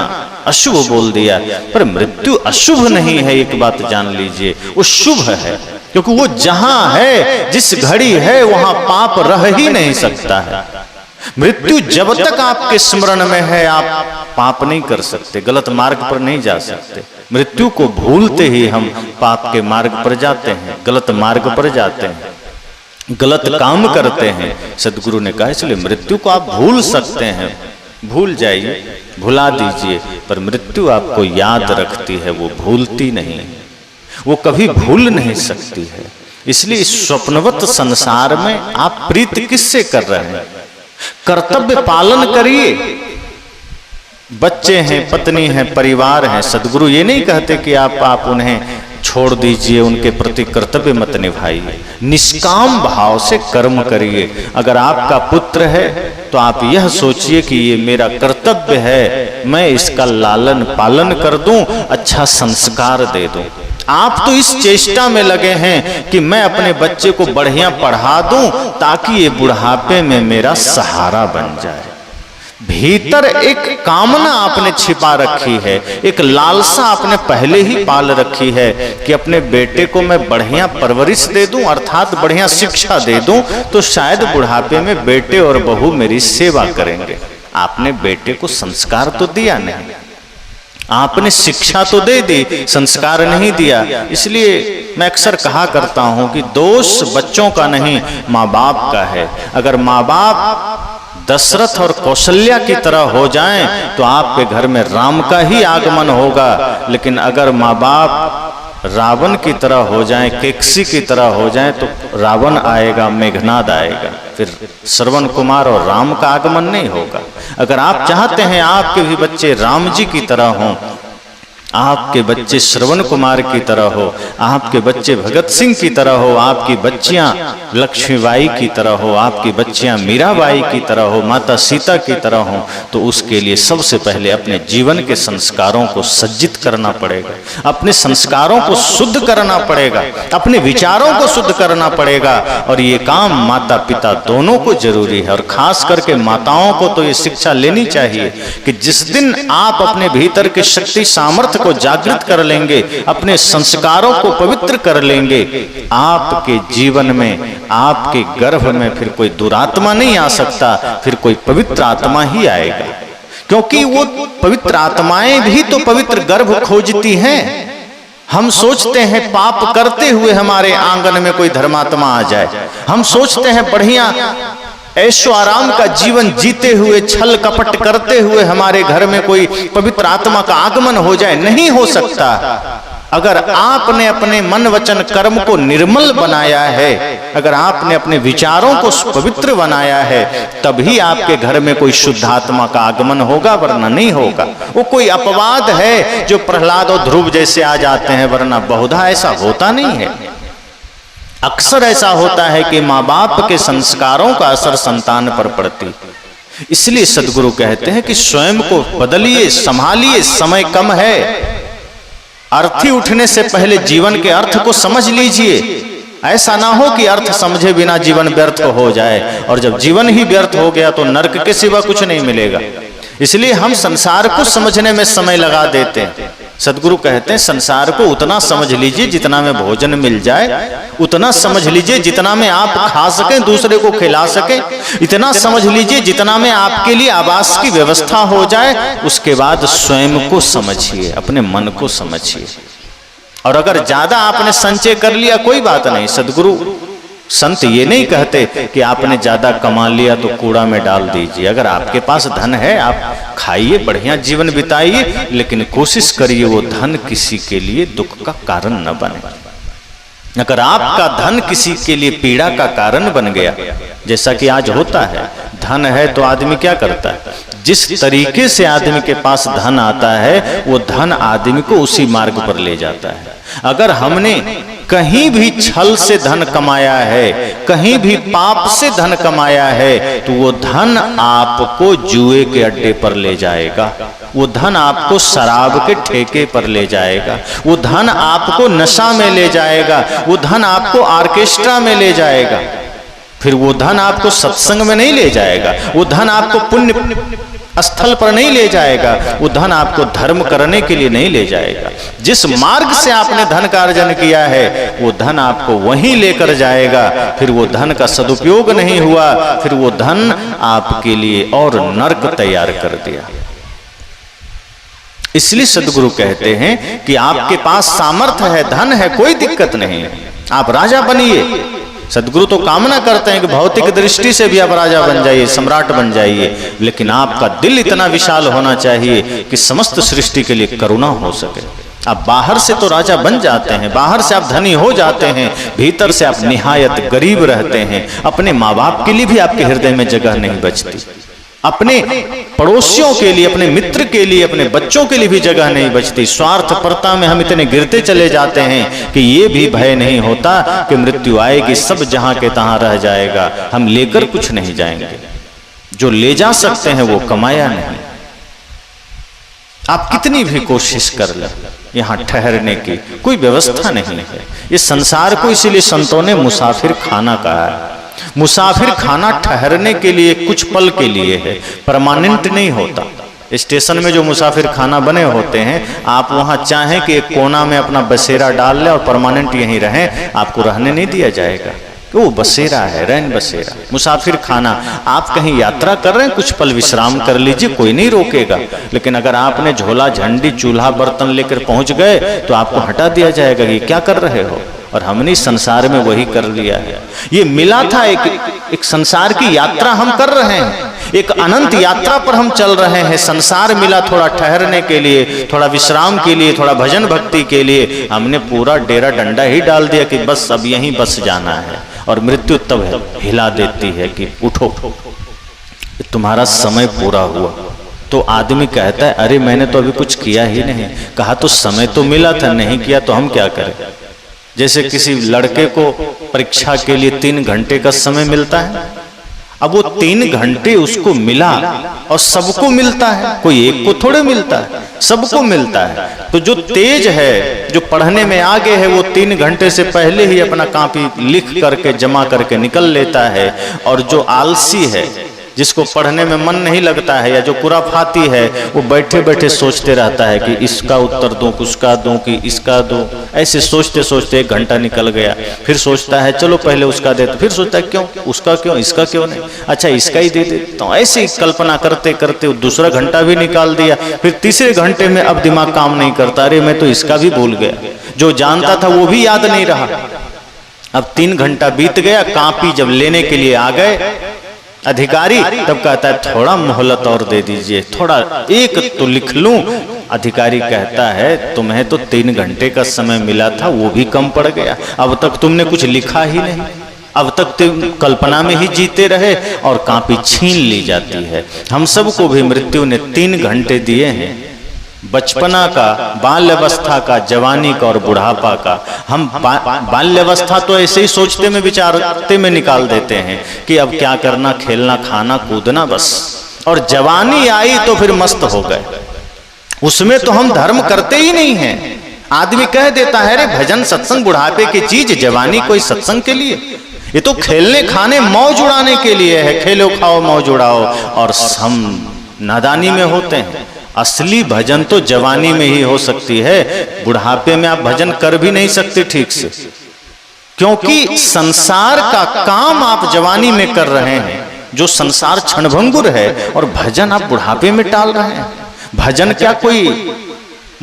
अशुभ बोल दिया, पर मृत्यु अशुभ नहीं है, एक बात जान लीजिए, वो शुभ है। क्योंकि वो जहां है, जिस घड़ी है, वहां पाप रह ही नहीं सकता है। मृत्यु जब तक आपके स्मरण में है, आप पाप नहीं कर सकते, गलत मार्ग पर नहीं जा सकते। मृत्यु को भूलते ही हम पाप के मार्ग पर जाते हैं, गलत मार्ग पर जाते हैं, गलत काम करते हैं। सदगुरु ने कहा इसलिए मृत्यु को आप भूल सकते हैं, भूल जाइए, भुला दीजिए, पर मृत्यु आपको याद रखती है, वो भूलती नहीं, वो कभी भूल नहीं सकती है। इसलिए इस स्वप्नवत संसार में आप प्रीत किससे कर रहे हैं? कर्तव्य पालन करिए। बच्चे हैं, पत्नी है, परिवार है, सदगुरु ये नहीं कहते कि आप उन्हें छोड़ दीजिए, उनके प्रति कर्तव्य मत निभाइए, निष्काम भाव से कर्म करिए। अगर आपका पुत्र है तो आप यह सोचिए कि ये मेरा कर्तव्य है, मैं इसका लालन पालन कर दूं, अच्छा संस्कार दे दूं। आप तो इस चेष्टा में लगे हैं कि मैं अपने बच्चे को बढ़िया पढ़ा दूं ताकि ये बुढ़ापे में मेरा सहारा बन जाए। भीतर एक कामना आपने छिपा रखी है, एक लालसा आपने पहले ही पाल रखी है कि अपने बेटे को मैं बढ़िया परवरिश दे दूं, अर्थात बढ़िया शिक्षा दे दूं, तो शायद बुढ़ापे में बेटे और बहू मेरी सेवा करेंगे। आपने बेटे को संस्कार तो दिया नहीं, आपने शिक्षा तो दे दी, संस्कार नहीं दिया। इसलिए मैं अक्सर कहा करता हूं कि दोष बच्चों का नहीं, माँ बाप का है। अगर माँ बाप दशरथ और कौशल्या की तरह हो जाएं तो आपके घर में राम का ही आगमन होगा। लेकिन अगर माँ बाप रावण की तरह हो जाएं, केकसी की तरह हो जाएं, तो रावण आएगा, मेघनाद आएगा, फिर श्रवण कुमार और राम का आगमन नहीं होगा। अगर आप चाहते हैं आपके भी बच्चे राम जी की तरह हों, आपके बच्चे श्रवण कुमार की तरह हो, आपके बच्चे भगत सिंह की तरह हो, आपकी बच्चियां लक्ष्मीबाई की तरह हो, आपकी बच्चियां मीराबाई की तरह हो, माता सीता की तरह हो, तो उसके लिए सबसे पहले अपने जीवन के संस्कारों को सज्जित करना पड़ेगा, अपने संस्कारों को शुद्ध करना पड़ेगा, अपने विचारों को शुद्ध करना पड़ेगा। और ये काम माता पिता दोनों को जरूरी है। और खास करके माताओं को तो ये शिक्षा लेनी चाहिए कि जिस दिन आप अपने भीतर के शक्ति सामर्थ्य को जागृत कर लेंगे, अपने संस्कारों को पवित्र कर लेंगे, आपके जीवन में, आपके गर्भ में फिर कोई दुरात्मा नहीं आ सकता, फिर कोई पवित्र आत्मा ही आएगा। क्योंकि वो पवित्र आत्माएं भी तो पवित्र गर्भ खोजती हैं। हम सोचते हैं पाप करते हुए हमारे आंगन में कोई धर्मात्मा आ जाए, हम सोचते हैं बढ़िया ऐशो आराम का जीवन जीते हुए, छल कपट करते हुए हमारे घर में कोई पवित्र आत्मा का आगमन हो जाए। नहीं हो सकता। अगर आपने अपने मन वचन कर्म को निर्मल बनाया है, अगर आपने अपने विचारों को पवित्र बनाया है, तभी आपके घर में कोई शुद्ध आत्मा का आगमन होगा, वरना नहीं होगा। वो कोई अपवाद है जो प्रहलाद और ध्रुव जैसे आ जाते हैं, वरना बहुधा ऐसा होता नहीं है। अक्सर ऐसा होता है कि माँ बाप के संस्कारों का असर संतान पर पड़ती। इसलिए सदगुरु कहते हैं कि स्वयं को बदलिए, संभालिए, समय कम है। अर्थी उठने से पहले जीवन के अर्थ को समझ लीजिए। ऐसा ना हो कि अर्थ समझे बिना जीवन व्यर्थ हो जाए, और जब जीवन ही व्यर्थ हो गया तो नरक के सिवा कुछ नहीं मिलेगा। इसलिए हम संसार को समझने में समय लगा देते हैं। सदगुरु कहते हैं संसार को उतना समझ लीजिए जितना में भोजन मिल जाए, उतना समझ लीजिए जितना में आप खा सकें, दूसरे को खिला सकें, इतना समझ लीजिए जितना में आपके लिए आवास की व्यवस्था हो जाए। उसके बाद स्वयं को समझिए, अपने मन को समझिए। और अगर ज्यादा आपने संचय कर लिया कोई बात नहीं। सदगुरु संत ये नहीं कहते कि आपने ज्यादा कमा लिया तो कूड़ा में डाल दीजिए। अगर आपके पास धन है, आप खाइए, बढ़िया जीवन बिताइए, लेकिन कोशिश करिए वो धन किसी के लिए दुख का कारण न बने। अगर आपका धन किसी के लिए पीड़ा का कारण बन गया, जैसा कि आज होता है, धन है तो आदमी क्या करता है, जिस तरीके से आदमी के पास धन आता है वो धन आदमी को उसी मार्ग पर ले जाता है। अगर हमने कहीं भी छल से धन कमाया है, कहीं भी पाप से धन कमाया है, तो वो धन आपको जुए के अड्डे पर ले जाएगा, वो धन आपको शराब के ठेके पर ले जाएगा, वो धन आपको नशा में ले जाएगा, वो धन आपको ऑर्केस्ट्रा में ले जाएगा। फिर वो धन आपको सत्संग में नहीं ले जाएगा, वो धन आपको पुण्य स्थल पर नहीं ले जाएगा, वो धन आपको धर्म करने के लिए नहीं ले जाएगा। जिस मार्ग से आपने धन का अर्जन किया है वो धन आपको वहीं लेकर जाएगा। फिर वो धन का सदुपयोग नहीं हुआ, फिर वो धन आपके लिए और नरक तैयार कर दिया। इसलिए सदगुरु कहते हैं कि आपके पास सामर्थ्य है, धन है, कोई दिक्कत नहीं है, आप राजा बनिए। सदगुरु तो कामना करते हैं कि भौतिक दृष्टि से भी आप राजा बन जाइए, सम्राट बन जाइए, लेकिन आपका दिल इतना विशाल होना चाहिए कि समस्त सृष्टि के लिए करुणा हो सके। आप बाहर से तो राजा बन जाते हैं, बाहर से आप धनी हो जाते हैं, भीतर से आप निहायत गरीब रहते हैं। अपने माँ बाप के लिए भी आपके हृदय में जगह नहीं बचती, अपने पड़ोसियों के लिए, अपने मित्र के लिए, अपने बच्चों के लिए भी जगह नहीं बचती। स्वार्थपरता में हम इतने गिरते चले जाते हैं कि ये भी भय नहीं होता कि मृत्यु आएगी, सब जहां के तहां रह जाएगा, हम लेकर कुछ नहीं जाएंगे। जो ले जा सकते हैं वो कमाया नहीं। आप कितनी भी कोशिश कर लें, यहाँ ठहरने की कोई व्यवस्था नहीं है। इस संसार को इसीलिए संतों ने मुसाफिर खाना कहा है। मुसाफिर खाना ठहरने के लिए, कुछ पल के लिए है, परमानेंट नहीं होता। स्टेशन में जो मुसाफिर खाना बने होते हैं, आप वहां चाहें कि एक कोना में अपना बसेरा डाल ले और परमानेंट यहीं रहें, आपको रहने नहीं दिया जाएगा। वो बसेरा है, रैन बसेरा, मुसाफिर खाना। आप कहीं यात्रा कर रहे हैं, कुछ पल विश्राम कर लीजिए, कोई नहीं रोकेगा। लेकिन अगर आपने झोला, झंडी, चूल्हा, बर्तन लेकर पहुंच गए तो आपको हटा दिया जाएगा कि क्या कर रहे हो। और हमने संसार में वही कर लिया है। ये मिला था, एक संसार की यात्रा हम कर रहे हैं, एक अनंत यात्रा पर हम चल रहे हैं। संसार मिला थोड़ा ठहरने के लिए, थोड़ा विश्राम के लिए, थोड़ा भजन भक्ति के लिए। हमने पूरा डेरा डंडा ही डाल दिया कि बस अब यहीं बस जाना है। और मृत्यु तब हिला देती है कि उठो, तुम्हारा समय पूरा हुआ। तो आदमी कहता है अरे मैंने तो अभी कुछ किया ही नहीं। कहा तो समय तो मिला था, नहीं किया तो हम क्या करें। जैसे किसी लड़के को परीक्षा के लिए 3 घंटे का समय मिलता है, अब वो 3 घंटे उसको मिला और सबको मिलता है, कोई एक को थोड़े मिलता है, सबको मिलता है। तो जो तेज है, जो पढ़ने में आगे है, वो 3 घंटे से पहले ही अपना कॉपी लिख करके जमा करके निकल लेता है। और जो आलसी है, जिसको पढ़ने में मन नहीं लगता है, या जो खुराफाती है, वो बैठे बैठे सोचते रहता है कि इसका उत्तर दूं, उसका दूं कि इसका दूं। ऐसे सोचते सोचते 1 घंटा निकल गया। फिर सोचता है चलो पहले उसका दे, तो फिर सोचता है क्यों उसका, क्यों इसका, क्यों नहीं, अच्छा इसका ही दे देता हूं। ऐसे ही कल्पना करते करते दूसरा घंटा भी निकाल दिया। फिर तीसरे घंटे में अब दिमाग काम नहीं करता, अरे मैं तो इसका भी भूल गया, जो जानता था वो भी याद नहीं रहा। अब 3 घंटा बीत गया, कॉपी जब लेने के लिए आ गए अधिकारी, तब कहता है थोड़ा मोहलत और दे दीजिए, थोड़ा एक तो लिख लूं, अधिकारी कहता है तुम्हें तो 3 घंटे का समय मिला था, वो भी कम पड़ गया, अब तक तुमने कुछ लिखा ही नहीं, अब तक तुम कल्पना में ही जीते रहे और कॉपी छीन ली जाती है। हम सबको भी मृत्यु ने 3 घंटे दिए हैं, बचपना का, बाल्यावस्था का, जवानी का और बुढ़ापा का। हम बाल्यावस्था तो ऐसे ही सोचते में विचारते में निकाल देते हैं कि अब क्या करना, खेलना खाना कूदना बस, और जवानी आई तो फिर मस्त हो गए, उसमें तो हम धर्म करते ही नहीं हैं। आदमी कह देता है रे भजन सत्संग बुढ़ापे की चीज, जवानी कोई सत्संग के लिए, ये तो खेलने खाने मौज उड़ाने के लिए है, खेलो खाओ मौज उड़ाओ, और हम नादानी में होते हैं। असली भजन तो जवानी में ही हो सकती है, बुढ़ापे में आप भजन कर भी नहीं सकते ठीक से, क्योंकि संसार का काम आप जवानी में कर रहे हैं, जो संसार क्षणभंगुर है, और भजन आप बुढ़ापे में टाल रहे हैं। भजन क्या कोई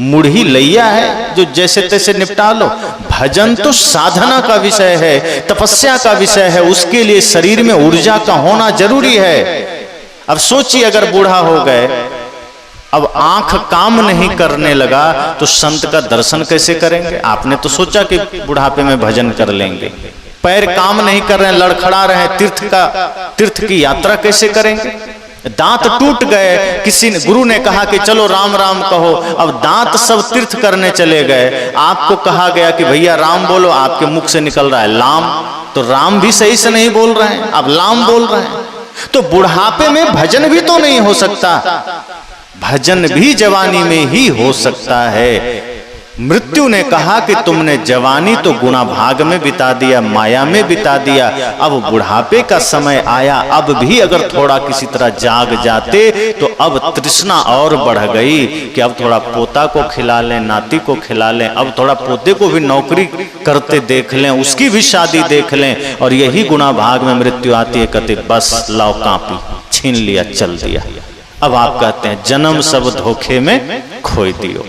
मुढ़ी लैया है जो जैसे तैसे निपटा लो? भजन तो साधना का विषय है, तपस्या का विषय है, उसके लिए शरीर में ऊर्जा का होना जरूरी है। अब सोचिए अगर बूढ़ा हो गए, अब आंख काम नहीं करने लगा तो संत का दर्शन कैसे करेंगे? आपने तो सोचा कि बुढ़ापे में भजन कर लेंगे, पैर काम नहीं कर रहे हैं, लड़खड़ा रहे हैं, तीर्थ की यात्रा कैसे करेंगे? दांत टूट गए, किसी ने, गुरु ने कहा कि चलो राम राम कहो, अब दांत सब तीर्थ करने चले गए, आपको कहा गया कि भैया राम बोलो, आपके मुख से निकल रहा है लाम, तो राम भी सही से नहीं बोल रहे हैं, अब लाम बोल रहे हैं। तो बुढ़ापे में भजन भी तो नहीं हो सकता, भजन भी जवानी में ही हो सकता है। मृत्यु ने कहा कि तुमने जवानी तो गुणा भाग में बिता दिया, माया में बिता दिया, अब बुढ़ापे का समय आया, अब भी अगर थोड़ा किसी तरह जाग जाते तो अब तृष्णा और बढ़ गई कि अब थोड़ा पोता को खिला लें, नाती को खिला लें, अब थोड़ा पोते को भी नौकरी करते देख लें, उसकी भी शादी देख लें, और यही गुणा भाग में मृत्यु आती है, कहते बस लाओ कापी, छीन लिया, चल दिया। अब आप कहते हैं जन्म सब धोखे में खोई दियो,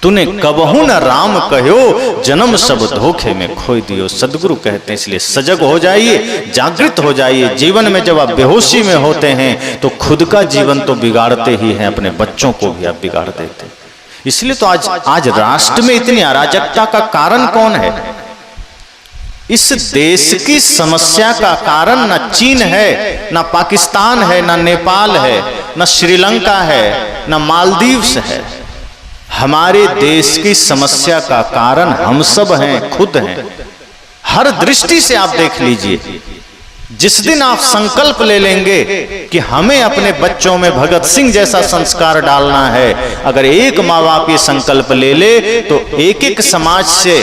तूने कबहू न राम कहो, जन्म सब धोखे में खोई दियो। सदगुरु कहते हैं इसलिए सजग हो जाइए, जागृत हो जाइए। जीवन में जब आप बेहोशी में होते हैं तो खुद का जीवन तो बिगाड़ते ही हैं, अपने बच्चों को भी आप बिगाड़ देते हैं। इसलिए तो आज राष्ट्र में इतनी अराजकता का कारण कौन है? इस देश की समस्या का कारण न चीन है, न पाकिस्तान है, न नेपाल है, न श्रीलंका है, न मालदीव्स है। हमारे देश की समस्या का कारण हम सब हैं, खुद हैं। हर दृष्टि से आप देख लीजिए, जिस दिन आप संकल्प ले लेंगे कि हमें अपने बच्चों में भगत सिंह जैसा संस्कार डालना है, अगर एक माँ बाप ये संकल्प ले ले तो एक एक समाज से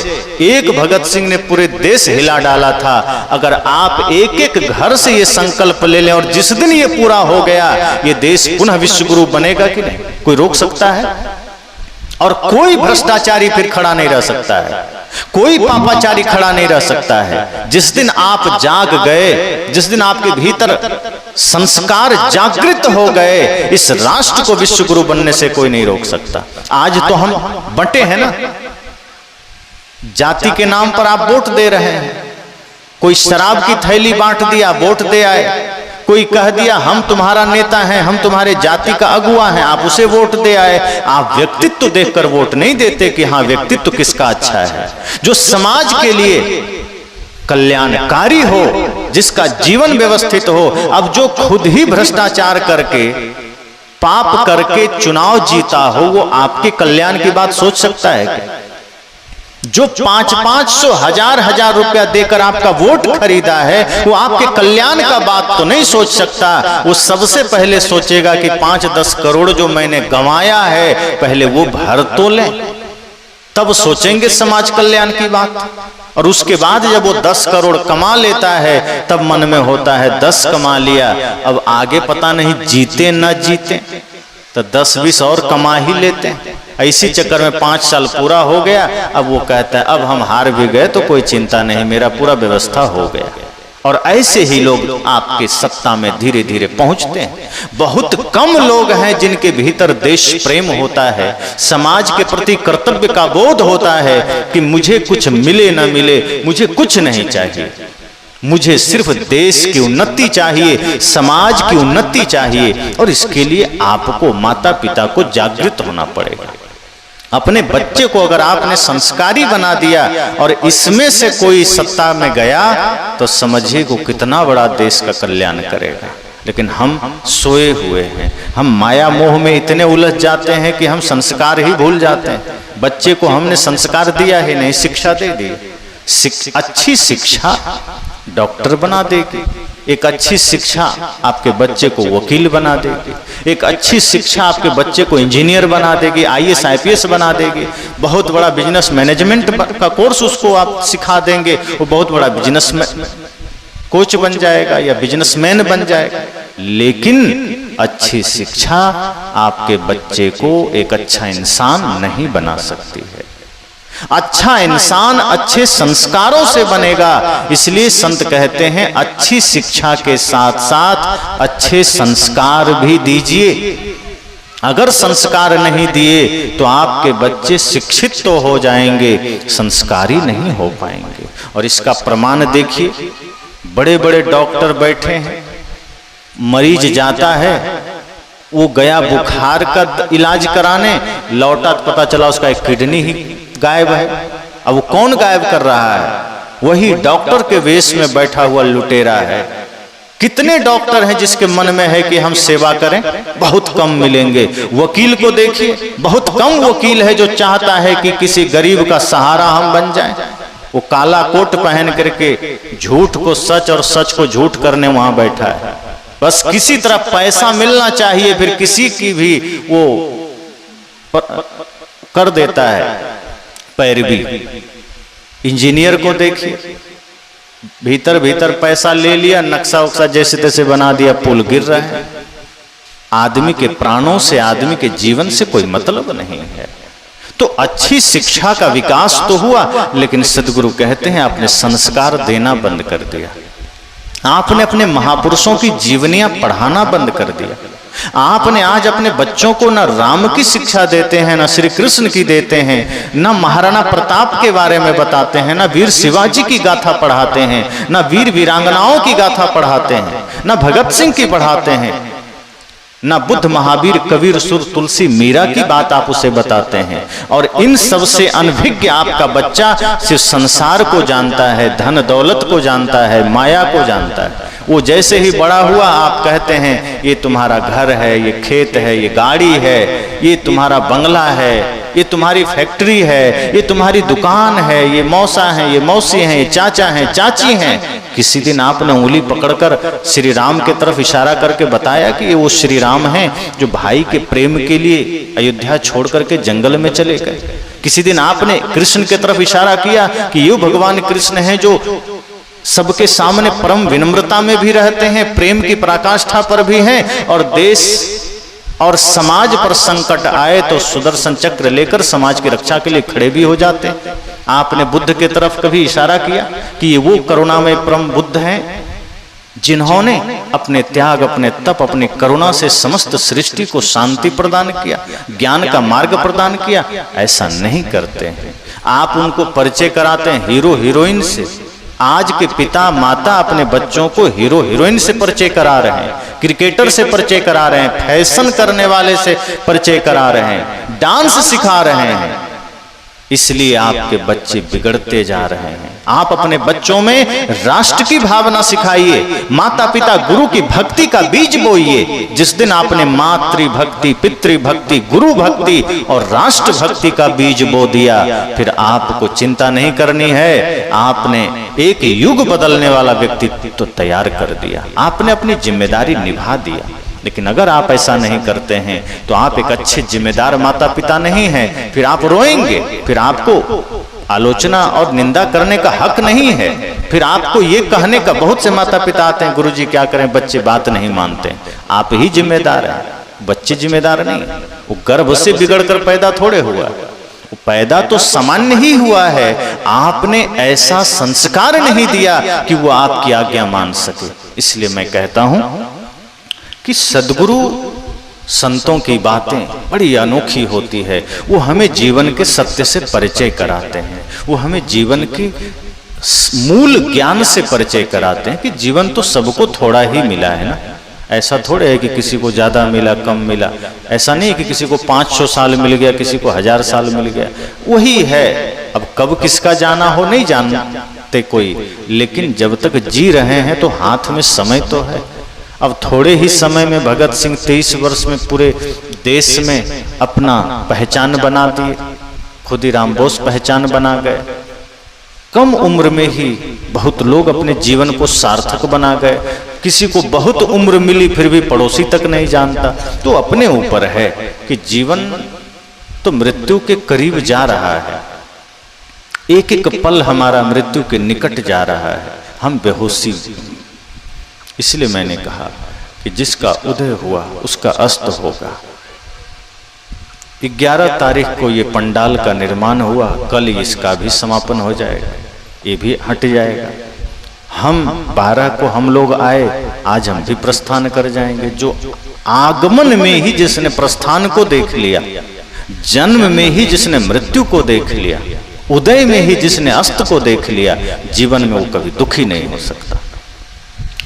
एक भगत सिंह ने पूरे देश हिला डाला था। अगर आप एक एक घर से ये संकल्प ले लें, और जिस दिन ये पूरा हो गया, ये देश पुनः विश्व गुरु बनेगा कि नहीं? कोई रोक सकता है? और कोई भ्रष्टाचारी फिर खड़ा नहीं रह सकता है, कोई पापाचारी खड़ा नहीं रह सकता है। जिस दिन आप जाग गए, जिस दिन आपके भीतर संस्कार जागृत हो गए, इस राष्ट्र को विश्व गुरु बनने से कोई नहीं रोक सकता। आज तो हम बंटे हैं ना, जाति के नाम पर आप वोट दे रहे हैं। कोई शराब की थैली बांट दिया, वोट दे आए। कोई कह दिया हम तुम्हारा नेता हैं, हम तुम्हारे जाति का अगुआ हैं, आप उसे वोट दे आए। आप व्यक्तित्व देखकर वोट नहीं देते कि हाँ व्यक्तित्व किसका अच्छा है, जो समाज के लिए कल्याणकारी हो, जिसका जीवन व्यवस्थित हो। अब जो खुद ही भ्रष्टाचार करके, पाप करके चुनाव जीता हो, वो आपके कल्याण की बात सोच सकता है क्या? जो 500-500 हजार रुपया देकर आपका वोट खरीदा है, वो आपके कल्याण का बात तो नहीं सोच सकता। वो सबसे पहले सोचेगा कि 5-10 करोड़ जो मैंने गंवाया है, पहले वो भर तो लें, तब सोचेंगे समाज कल्याण की बात। और उसके बाद जब वो 10 करोड़ कमा लेता है, तब मन में होता है 10 कमा लिया, अब आगे पता नहीं जीते न जीते, तो 10-20 और कमा ही लेते हैं। इसी चक्कर में 5 साल पूरा हो गया, अब वो कहता है अब हम हार भी गए तो कोई चिंता नहीं, मेरा पूरा व्यवस्था हो गया। और ऐसे ही लोग आपके सत्ता में धीरे धीरे पहुंचते हैं। बहुत कम लोग हैं जिनके भीतर देश प्रेम होता है, समाज के प्रति कर्तव्य का बोध होता है कि मुझे कुछ मिले न मिले, मुझे कुछ नहीं चाहिए। मुझे सिर्फ देश की उन्नति चाहिए, समाज की उन्नति चाहिए, और इसके लिए आपको, माता पिता को जागृत होना पड़ेगा। अपने बच्चे को अगर आपने संस्कारी बना दिया और इसमें से कोई सत्ता में गया तो समझिए को कितना बड़ा देश का कल्याण करेगा। लेकिन हम सोए हुए हैं, हम माया मोह में इतने उलझ जाते हैं कि हम संस्कार ही भूल जाते हैं। बच्चे को हमने संस्कार दिया ही नहीं, शिक्षा दे दी। अच्छी शिक्षा डॉक्टर बना देगी, एक अच्छी शिक्षा आपके बच्चे को वकील बना देगी, एक अच्छी शिक्षा आपके बच्चे को इंजीनियर बना देगी, IAS IPS बना देगी, बहुत बड़ा बिजनेस मैनेजमेंट का कोर्स उसको आप सिखा देंगे, वो बहुत बड़ा बिजनेस कोच बन जाएगा या बिजनेसमैन बन जाएगा। लेकिन अच्छी शिक्षा आपके बच्चे को एक अच्छा इंसान नहीं बना सकती है। अच्छा इंसान अच्छे संस्कारों से बनेगा। इसलिए संत कहते हैं अच्छी शिक्षा के साथ साथ अच्छे संस्कार भी दीजिए। अगर संस्कार नहीं दिए तो आपके बच्चे शिक्षित तो हो जाएंगे, संस्कारी नहीं हो पाएंगे। और इसका प्रमाण देखिए, बड़े बड़े डॉक्टर बैठे हैं, मरीज जाता है, वो गया बुखार का इलाज कराने, लौटा तो पता चला उसका एक किडनी ही गायब है। अब वो कौन गायब कर रहा है? वही डॉक्टर के वेश में बैठा हुआ लुटेरा है। कितने डॉक्टर हैं जिसके मन में है कि हम सेवा करें? बहुत कम मिलेंगे। वकील को देखिए, बहुत कम वकील है जो चाहता है कि किसी गरीब का सहारा हम बन जाएं। वो काला कोट पहन करके झूठ को सच और सच को झूठ करने वहां बैठा है। बस किसी तरह पैसा मिलना चाहिए, फिर किसी की भी वो कर देता है पैरवी। इंजीनियर को देखिए, भीतर भीतर पैसा ले लिया, नक्शा उक्सा जैसे तैसे बना दिया, पुल गिर रहा है। आदमी के प्राणों से, आदमी के जीवन से कोई मतलब नहीं है। तो अच्छी शिक्षा का विकास तो हुआ, लेकिन सदगुरु कहते हैं आपने संस्कार देना बंद कर दिया। आपने अपने महापुरुषों की जीवनियां पढ़ाना बंद कर दिया। आपने आज अपने बच्चों को न राम की शिक्षा देते हैं, न श्री कृष्ण की देते हैं, न महाराणा प्रताप के बारे में बताते हैं, न वीर शिवाजी की गाथा पढ़ाते हैं, न वीर वीरांगनाओं की गाथा पढ़ाते हैं, न भगत सिंह की पढ़ाते हैं, ना बुद्ध महावीर कबीर सुर तुलसी मीरा की बात आप उसे बताते हैं। और इन सब से अनभिज्ञ आपका बच्चा सिर्फ संसार को जानता है, धन दौलत को जानता है, माया को जानता है। वो जैसे ही बड़ा हुआ आप कहते हैं ये तुम्हारा घर है, ये खेत है, ये गाड़ी है, ये तुम्हारा बंगला है, ये तुम्हारी फैक्ट्री है, ये तुम्हारी दुकान है, ये मौसा है, ये मौसी है, ये चाचा है, चाची हैं। किसी दिन आपने उंगली पकड़कर श्री राम की तरफ इशारा करके बताया कि ये वो श्री राम हैं जो भाई के प्रेम के लिए अयोध्या छोड़ करके जंगल में चले गए? किसी दिन आपने कृष्ण की तरफ इशारा किया कि ये भगवान कृष्ण हैं जो सबके सामने परम विनम्रता में भी रहते हैं, प्रेम की पराकाष्ठा पर भी हैं, और देश और समाज पर संकट आए तो सुदर्शन चक्र लेकर समाज की रक्षा के लिए खड़े भी हो जाते हैं। आपने बुद्ध की तरफ कभी इशारा किया कि ये वो करुणामय परम बुद्ध हैं जिन्होंने अपने त्याग, अपने तप, अपनी करुणा से समस्त सृष्टि को शांति प्रदान किया, ज्ञान का मार्ग प्रदान किया? ऐसा नहीं करते हैं। आप उनको परिचय कराते हैं हीरो हीरोइन से। आज के पिता माता अपने बच्चों को हीरो हीरोइन से परिचय करा रहे हैं, क्रिकेटर से परिचय करा रहे हैं, फैशन करने वाले से परिचय करा रहे हैं, डांस सिखा रहे हैं। इसलिए आपके बच्चे बिगड़ते जा रहे हैं। आप अपने बच्चों में राष्ट्र की भावना सिखाइए, माता पिता गुरु की भक्ति का बीज बोइए। जिस दिन आपने मातृभक्ति, पितृभक्ति, गुरु भक्ति और राष्ट्र भक्ति का बीज बो दिया, फिर आपको चिंता नहीं करनी है। आपने एक युग बदलने वाला व्यक्तित्व तो तैयार कर दिया, आपने अपनी जिम्मेदारी निभा दिया। लेकिन अगर आप ऐसा नहीं करते हैं तो आप एक अच्छे जिम्मेदार माता पिता नहीं हैं। फिर आप रोएंगे, फिर आपको आलोचना और निंदा करने का हक नहीं है। फिर आपको ये कहने का, बहुत से माता पिता आते हैं गुरुजी क्या करें, बच्चे बात नहीं मानते। आप ही जिम्मेदार हैं, बच्चे जिम्मेदार नहीं। वो गर्भ से बिगड़ कर पैदा थोड़े हुआ, वो पैदा तो सामान्य ही हुआ है। आपने ऐसा संस्कार नहीं दिया कि वो आपकी आज्ञा मान सके। इसलिए मैं कहता हूं कि सद्गुरु संतों की बातें बड़ी अनोखी होती है। वो हमें जीवन के सत्य से परिचय कराते हैं, वो हमें जीवन की मूल ज्ञान से परिचय कराते हैं कि जीवन तो सबको थोड़ा ही मिला है ना। ऐसा थोड़े है कि किसी को ज्यादा मिला कम मिला, ऐसा नहीं कि किसी को 500 साल मिल गया, किसी को 1000 साल मिल गया, वही है। अब कब किसका जाना हो नहीं जानते कोई, लेकिन जब तक जी रहे हैं तो हाथ में समय तो है। अब थोड़े ही समय में भगत सिंह 23 वर्ष में पूरे देश में अपना पहचान बना दिए, खुदीराम बोस पहचान बना गए। कम उम्र में ही बहुत लोग अपने जीवन को सार्थक बना गए। किसी को बहुत उम्र मिली फिर भी पड़ोसी तक नहीं जानता। तो अपने ऊपर है कि जीवन तो मृत्यु के करीब जा रहा है, एक एक पल हमारा मृत्यु के निकट जा रहा है, हम बेहोशी। इसलिए मैंने कहा कि जिसका उदय हुआ उसका अस्त होगा। 11 तारीख को ये पंडाल का निर्माण हुआ, कल इसका भी समापन हो जाएगा, ये भी हट जाएगा। हम 12 को हम लोग आए, आज हम भी प्रस्थान कर जाएंगे। जो आगमन में ही जिसने प्रस्थान को देख लिया, जन्म में ही जिसने मृत्यु को देख लिया, उदय में ही जिसने अस्त को देख लिया, जीवन में वो कभी दुखी नहीं हो सकता।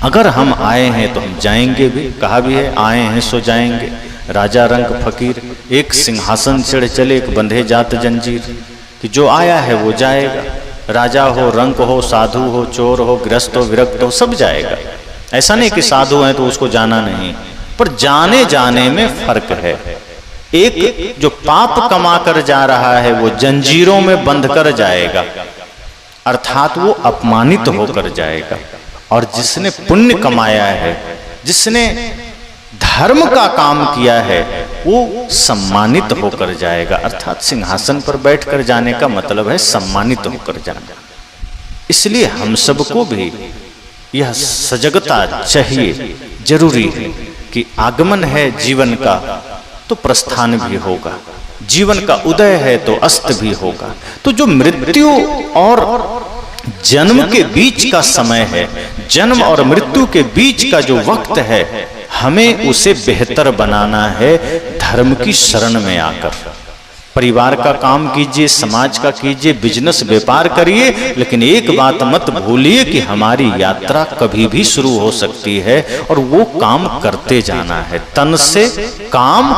अगर हम आए हैं तो हम जाएंगे भी, कहा भी है आए हैं सो जाएंगे। राजा रंग फकीर, एक सिंहासन चढ़ चले एक बंधे जात जंजीर, कि जो आया है वो जाएगा। राजा हो, रंक हो, साधु हो, चोर हो, गृहस्थ हो, विरक्त हो, सब जाएगा। ऐसा नहीं कि साधु हैं तो उसको जाना नहीं, पर जाने जाने में फर्क है। एक जो पाप कमा कर जा रहा है वो जंजीरों में बंध कर जाएगा, अर्थात वो अपमानित होकर जाएगा। और जिसने पुण्य कमाया है, जिसने धर्म का काम किया है, वो सम्मानित होकर जाएगा। अर्थात सिंहासन पर बैठकर जाने का मतलब है सम्मानित होकर जाना। इसलिए हम सबको भी यह सजगता चाहिए, जरूरी है कि आगमन है जीवन का तो प्रस्थान भी होगा, जीवन का उदय है तो अस्त भी होगा। तो जो मृत्यु और जन्म के बीच का समय है, जन्म और मृत्यु के बीच का जो वक्त है, हमें उसे बेहतर बनाना है धर्म की शरण में आकर। परिवार का काम कीजिए, समाज का कीजिए, बिजनेस व्यापार करिए, लेकिन एक बात मत भूलिए कि हमारी यात्रा कभी भी शुरू हो सकती है और वो काम करते जाना है। तन से काम,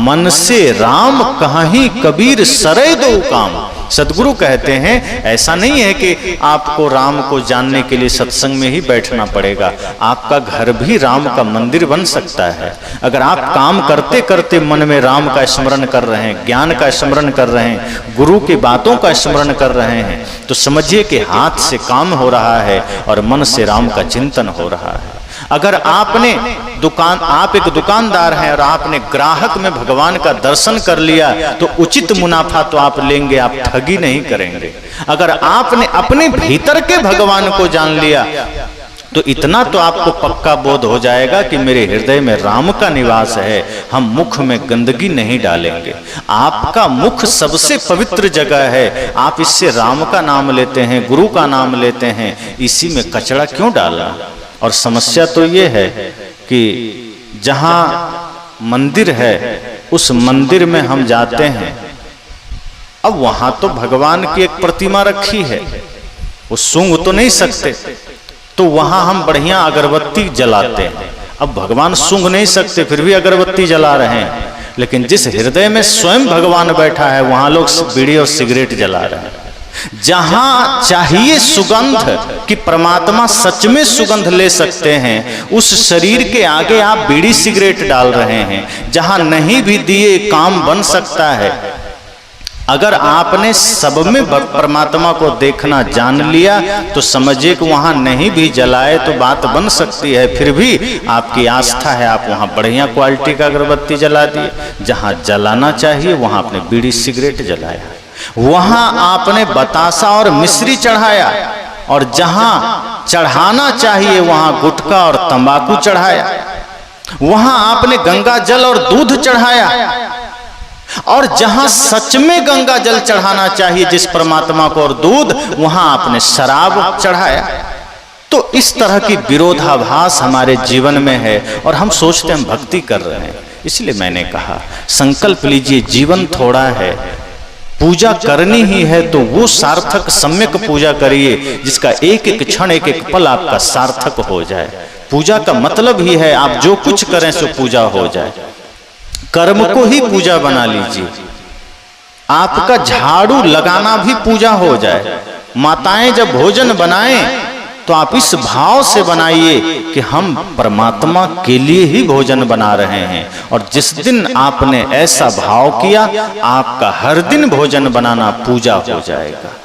मन से राम, कहीं कबीर सरे दो काम। सदगुरु कहते हैं ऐसा नहीं है कि आपको राम को जानने के लिए सत्संग में ही बैठना पड़ेगा, आपका घर भी राम का मंदिर बन सकता है। अगर आप काम करते करते मन में राम का स्मरण कर रहे हैं, ज्ञान का स्मरण कर रहे हैं, गुरु की बातों का स्मरण कर रहे हैं, तो समझिए कि हाथ से काम हो रहा है और मन से राम का चिंतन हो रहा है। अगर आपने आप एक दुकानदार हैं और आपने ग्राहक में भगवान का दर्शन कर लिया तो उचित मुनाफा तो आप लेंगे, आप ठगी नहीं करेंगे। अगर आपने अपने भीतर के भगवान को जान लिया तो इतना तो आपको पक्का बोध हो जाएगा कि मेरे हृदय में राम का निवास है, हम मुख में गंदगी नहीं डालेंगे। आपका मुख सबसे पवित्र जगह है, आप इससे राम का नाम लेते हैं, गुरु का नाम लेते हैं, इसी में कचरा क्यों डालना। और समस्या तो ये है कि जहां मंदिर है उस मंदिर में हम जाते हैं, अब वहां तो भगवान की एक प्रतिमा रखी है, वो सूंघ तो नहीं सकते, तो वहां हम बढ़िया अगरबत्ती जलाते हैं। अब भगवान सूंघ नहीं सकते फिर भी अगरबत्ती जला रहे हैं, लेकिन जिस हृदय में स्वयं भगवान बैठा है वहां लोग बीड़ी और सिगरेट जला रहे हैं। जहां चाहिए सुगंध कि परमात्मा सच में सुगंध ले सकते हैं, उस शरीर के आगे आप बीड़ी सिगरेट डाल रहे हैं। जहां नहीं भी दिए काम बन सकता है। अगर आपने सब में परमात्मा को देखना जान लिया तो समझिए कि वहां नहीं भी जलाए तो बात बन सकती है, फिर भी आपकी आस्था है, आप वहां बढ़िया क्वालिटी का अगरबत्ती जला दिए। जहां जलाना चाहिए वहां आपने बीड़ी सिगरेट जलाया, वहां आपने बतासा और मिश्री चढ़ाया, और जहां चढ़ाना चाहिए वहां गुटखा और तंबाकू चढ़ाया। वहां आपने गंगा जल और दूध चढ़ाया, और जहां सच में गंगा जल चढ़ाना चाहिए जिस परमात्मा को और दूध, वहां आपने शराब चढ़ाया। तो इस तरह की विरोधाभास हमारे जीवन में है और हम सोचते हम भक्ति कर रहे हैं। इसलिए मैंने कहा संकल्प लीजिए, जीवन थोड़ा है, पूजा करनी ही है तो वो सार्थक सम्यक पूजा करिए जिसका एक एक क्षण एक एक पल आपका सार्थक हो जाए। पूजा का मतलब ही है आप जो कुछ करें सो पूजा हो जाए। कर्म को ही पूजा बना लीजिए। आपका झाड़ू लगाना भी पूजा हो जाए। माताएं जब भोजन बनाएं तो आप इस भाव से बनाइए कि हम परमात्मा के लिए ही भोजन बना रहे हैं। और जिस दिन आपने ऐसा भाव किया, आपका हर दिन भोजन बनाना पूजा हो जाएगा।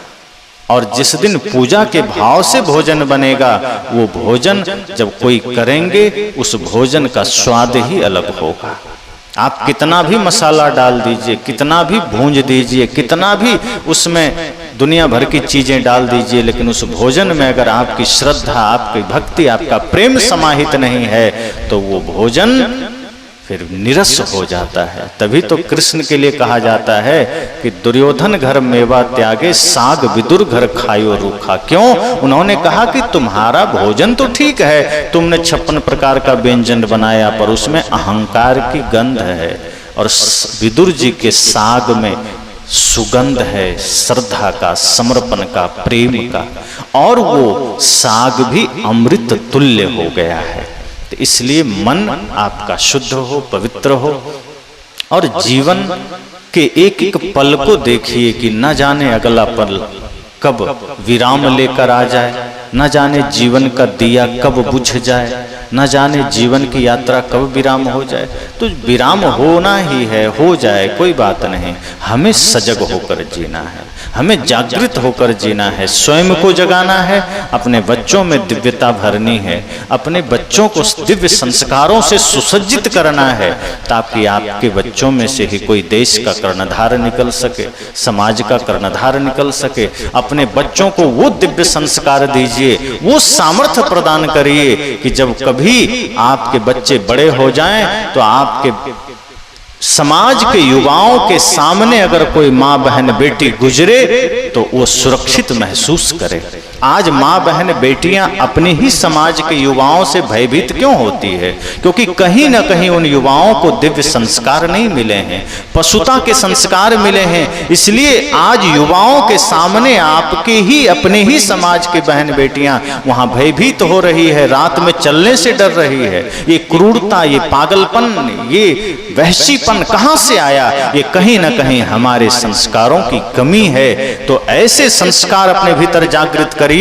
और जिस दिन पूजा के भाव से भोजन बनेगा, वो भोजन जब कोई करेंगे उस भोजन का स्वाद ही अलग होगा। आप कितना भी मसाला डाल दीजिए, कितना भी भूंज दीजिए, कितना भी उसमें दुनिया भर की चीजें डाल दीजिए, लेकिन उस भोजन में अगर आपकी श्रद्धा, आपकी भक्ति, आपका प्रेम समाहित नहीं है तो वो भोजन फिर निरस हो जाता है। तभी तो कृष्ण के लिए कहा जाता है कि दुर्योधन घर मेवा त्यागे, साग विदुर घर खायो रूखा। क्यों? उन्होंने कहा कि तुम्हारा भोजन तो ठीक है, तुमने 56 प्रकार का व्यंजन बनाया, पर उसमें अहंकार की गंध है। और विदुर जी के साग में सुगंध है श्रद्धा का, समर्पण का, प्रेम का, और वो साग भी अमृत तुल्य हो गया है। तो इसलिए मन आपका शुद्ध हो, पवित्र हो, और जीवन के एक एक पल को देखिए कि न जाने अगला पल कब विराम लेकर आ जाए, न जाने जीवन का दिया कब बुझ जाए, न जाने जीवन की यात्रा कब विराम हो जाए। तो विराम होना ही है, हो जाए, कोई बात नहीं। हमें सजग होकर जीना है, हमें जागृत होकर जीना है, स्वयं को जगाना है, अपने बच्चों में दिव्यता भरनी है, अपने बच्चों को दिव्य संस्कारों से सुसज्जित करना है, ताकि आपके बच्चों में से ही कोई देश का कर्णधार निकल सके, समाज का कर्णधार निकल सके। अपने बच्चों को वो दिव्य संस्कार दीजिए, वो सामर्थ्य प्रदान करिए कि जब कभी आपके बच्चे बड़े हो जाएं तो आपके समाज के युवाओं के सामने अगर कोई माँ बहन बेटी गुजरे तो वो सुरक्षित महसूस करे। आज माँ बहन बेटियां अपने ही समाज के युवाओं से भयभीत क्यों होती है? क्योंकि कहीं ना कहीं उन युवाओं को दिव्य संस्कार नहीं मिले हैं, पशुता के संस्कार मिले हैं। इसलिए आज युवाओं के सामने आपके ही अपने ही समाज के बहन बेटियां वहां भयभीत हो रही है, रात में चलने से डर रही है। ये क्रूरता, ये पागलपन, ये वहशीपन कहां से आया? ये कहीं ना कहीं हमारे संस्कारों की कमी है। तो ऐसे संस्कार अपने भीतर जागृत करिए।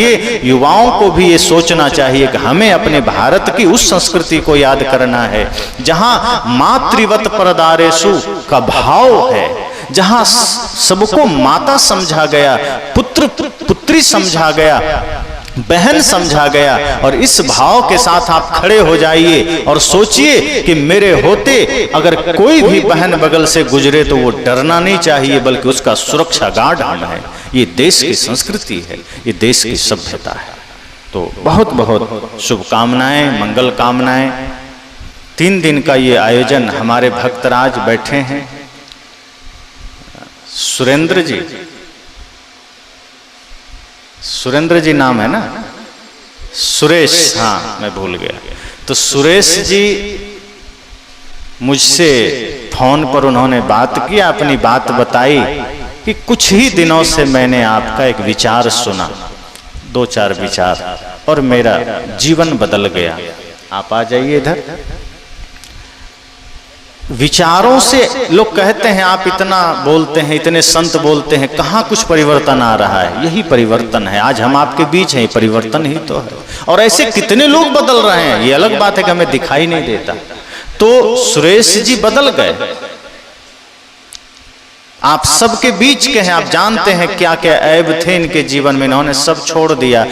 युवाओं को भी ये सोचना चाहिए कि हमें अपने भारत की उस संस्कृति को याद करना है जहां मातृवत परदारेषु का भाव है, जहां सबको माता समझा गया, पुत्र पुत्री समझा गया, बहन समझा गया। और इस भाव के साथ आप खड़े हो जाइए और सोचिए कि मेरे होते अगर कोई भी बहन बगल से गुजरे तो वो डरना नहीं चाहिए, बल्कि उसका सुरक्षा गार्ड हम है। ये देश की संस्कृति है, ये देश की सभ्यता है। तो बहुत बहुत शुभकामनाएं, मंगल कामनाएं। 3 दिन का ये आयोजन, हमारे भक्तराज बैठे हैं, सुरेंद्र जी, सुरेंद्र जी नाम है ना, सुरेश, हाँ मैं भूल गया। तो सुरेश जी मुझसे फोन पर उन्होंने बात की, अपनी बात बताई कि कुछ ही दिनों से मैंने आपका एक विचार सुना, 2-4 विचार, और मेरा जीवन बदल गया। आप आ जाइए इधर। विचारों से लोग कहते हैं आप इतना बोलते हैं, इतने संत बोलते हैं, कहाँ कुछ परिवर्तन आ रहा है? यही परिवर्तन है। आज हम आपके बीच हैं, परिवर्तन ही तो है। और ऐसे कितने लोग बदल रहे हैं, ये अलग बात है कि हमें दिखाई नहीं देता। तो सुरेश जी बदल गए, आप सबके बीच के हैं, आप जानते हैं क्या क्या ऐब थे इनके जीवन में, इन्होंने सब छोड़ दिया।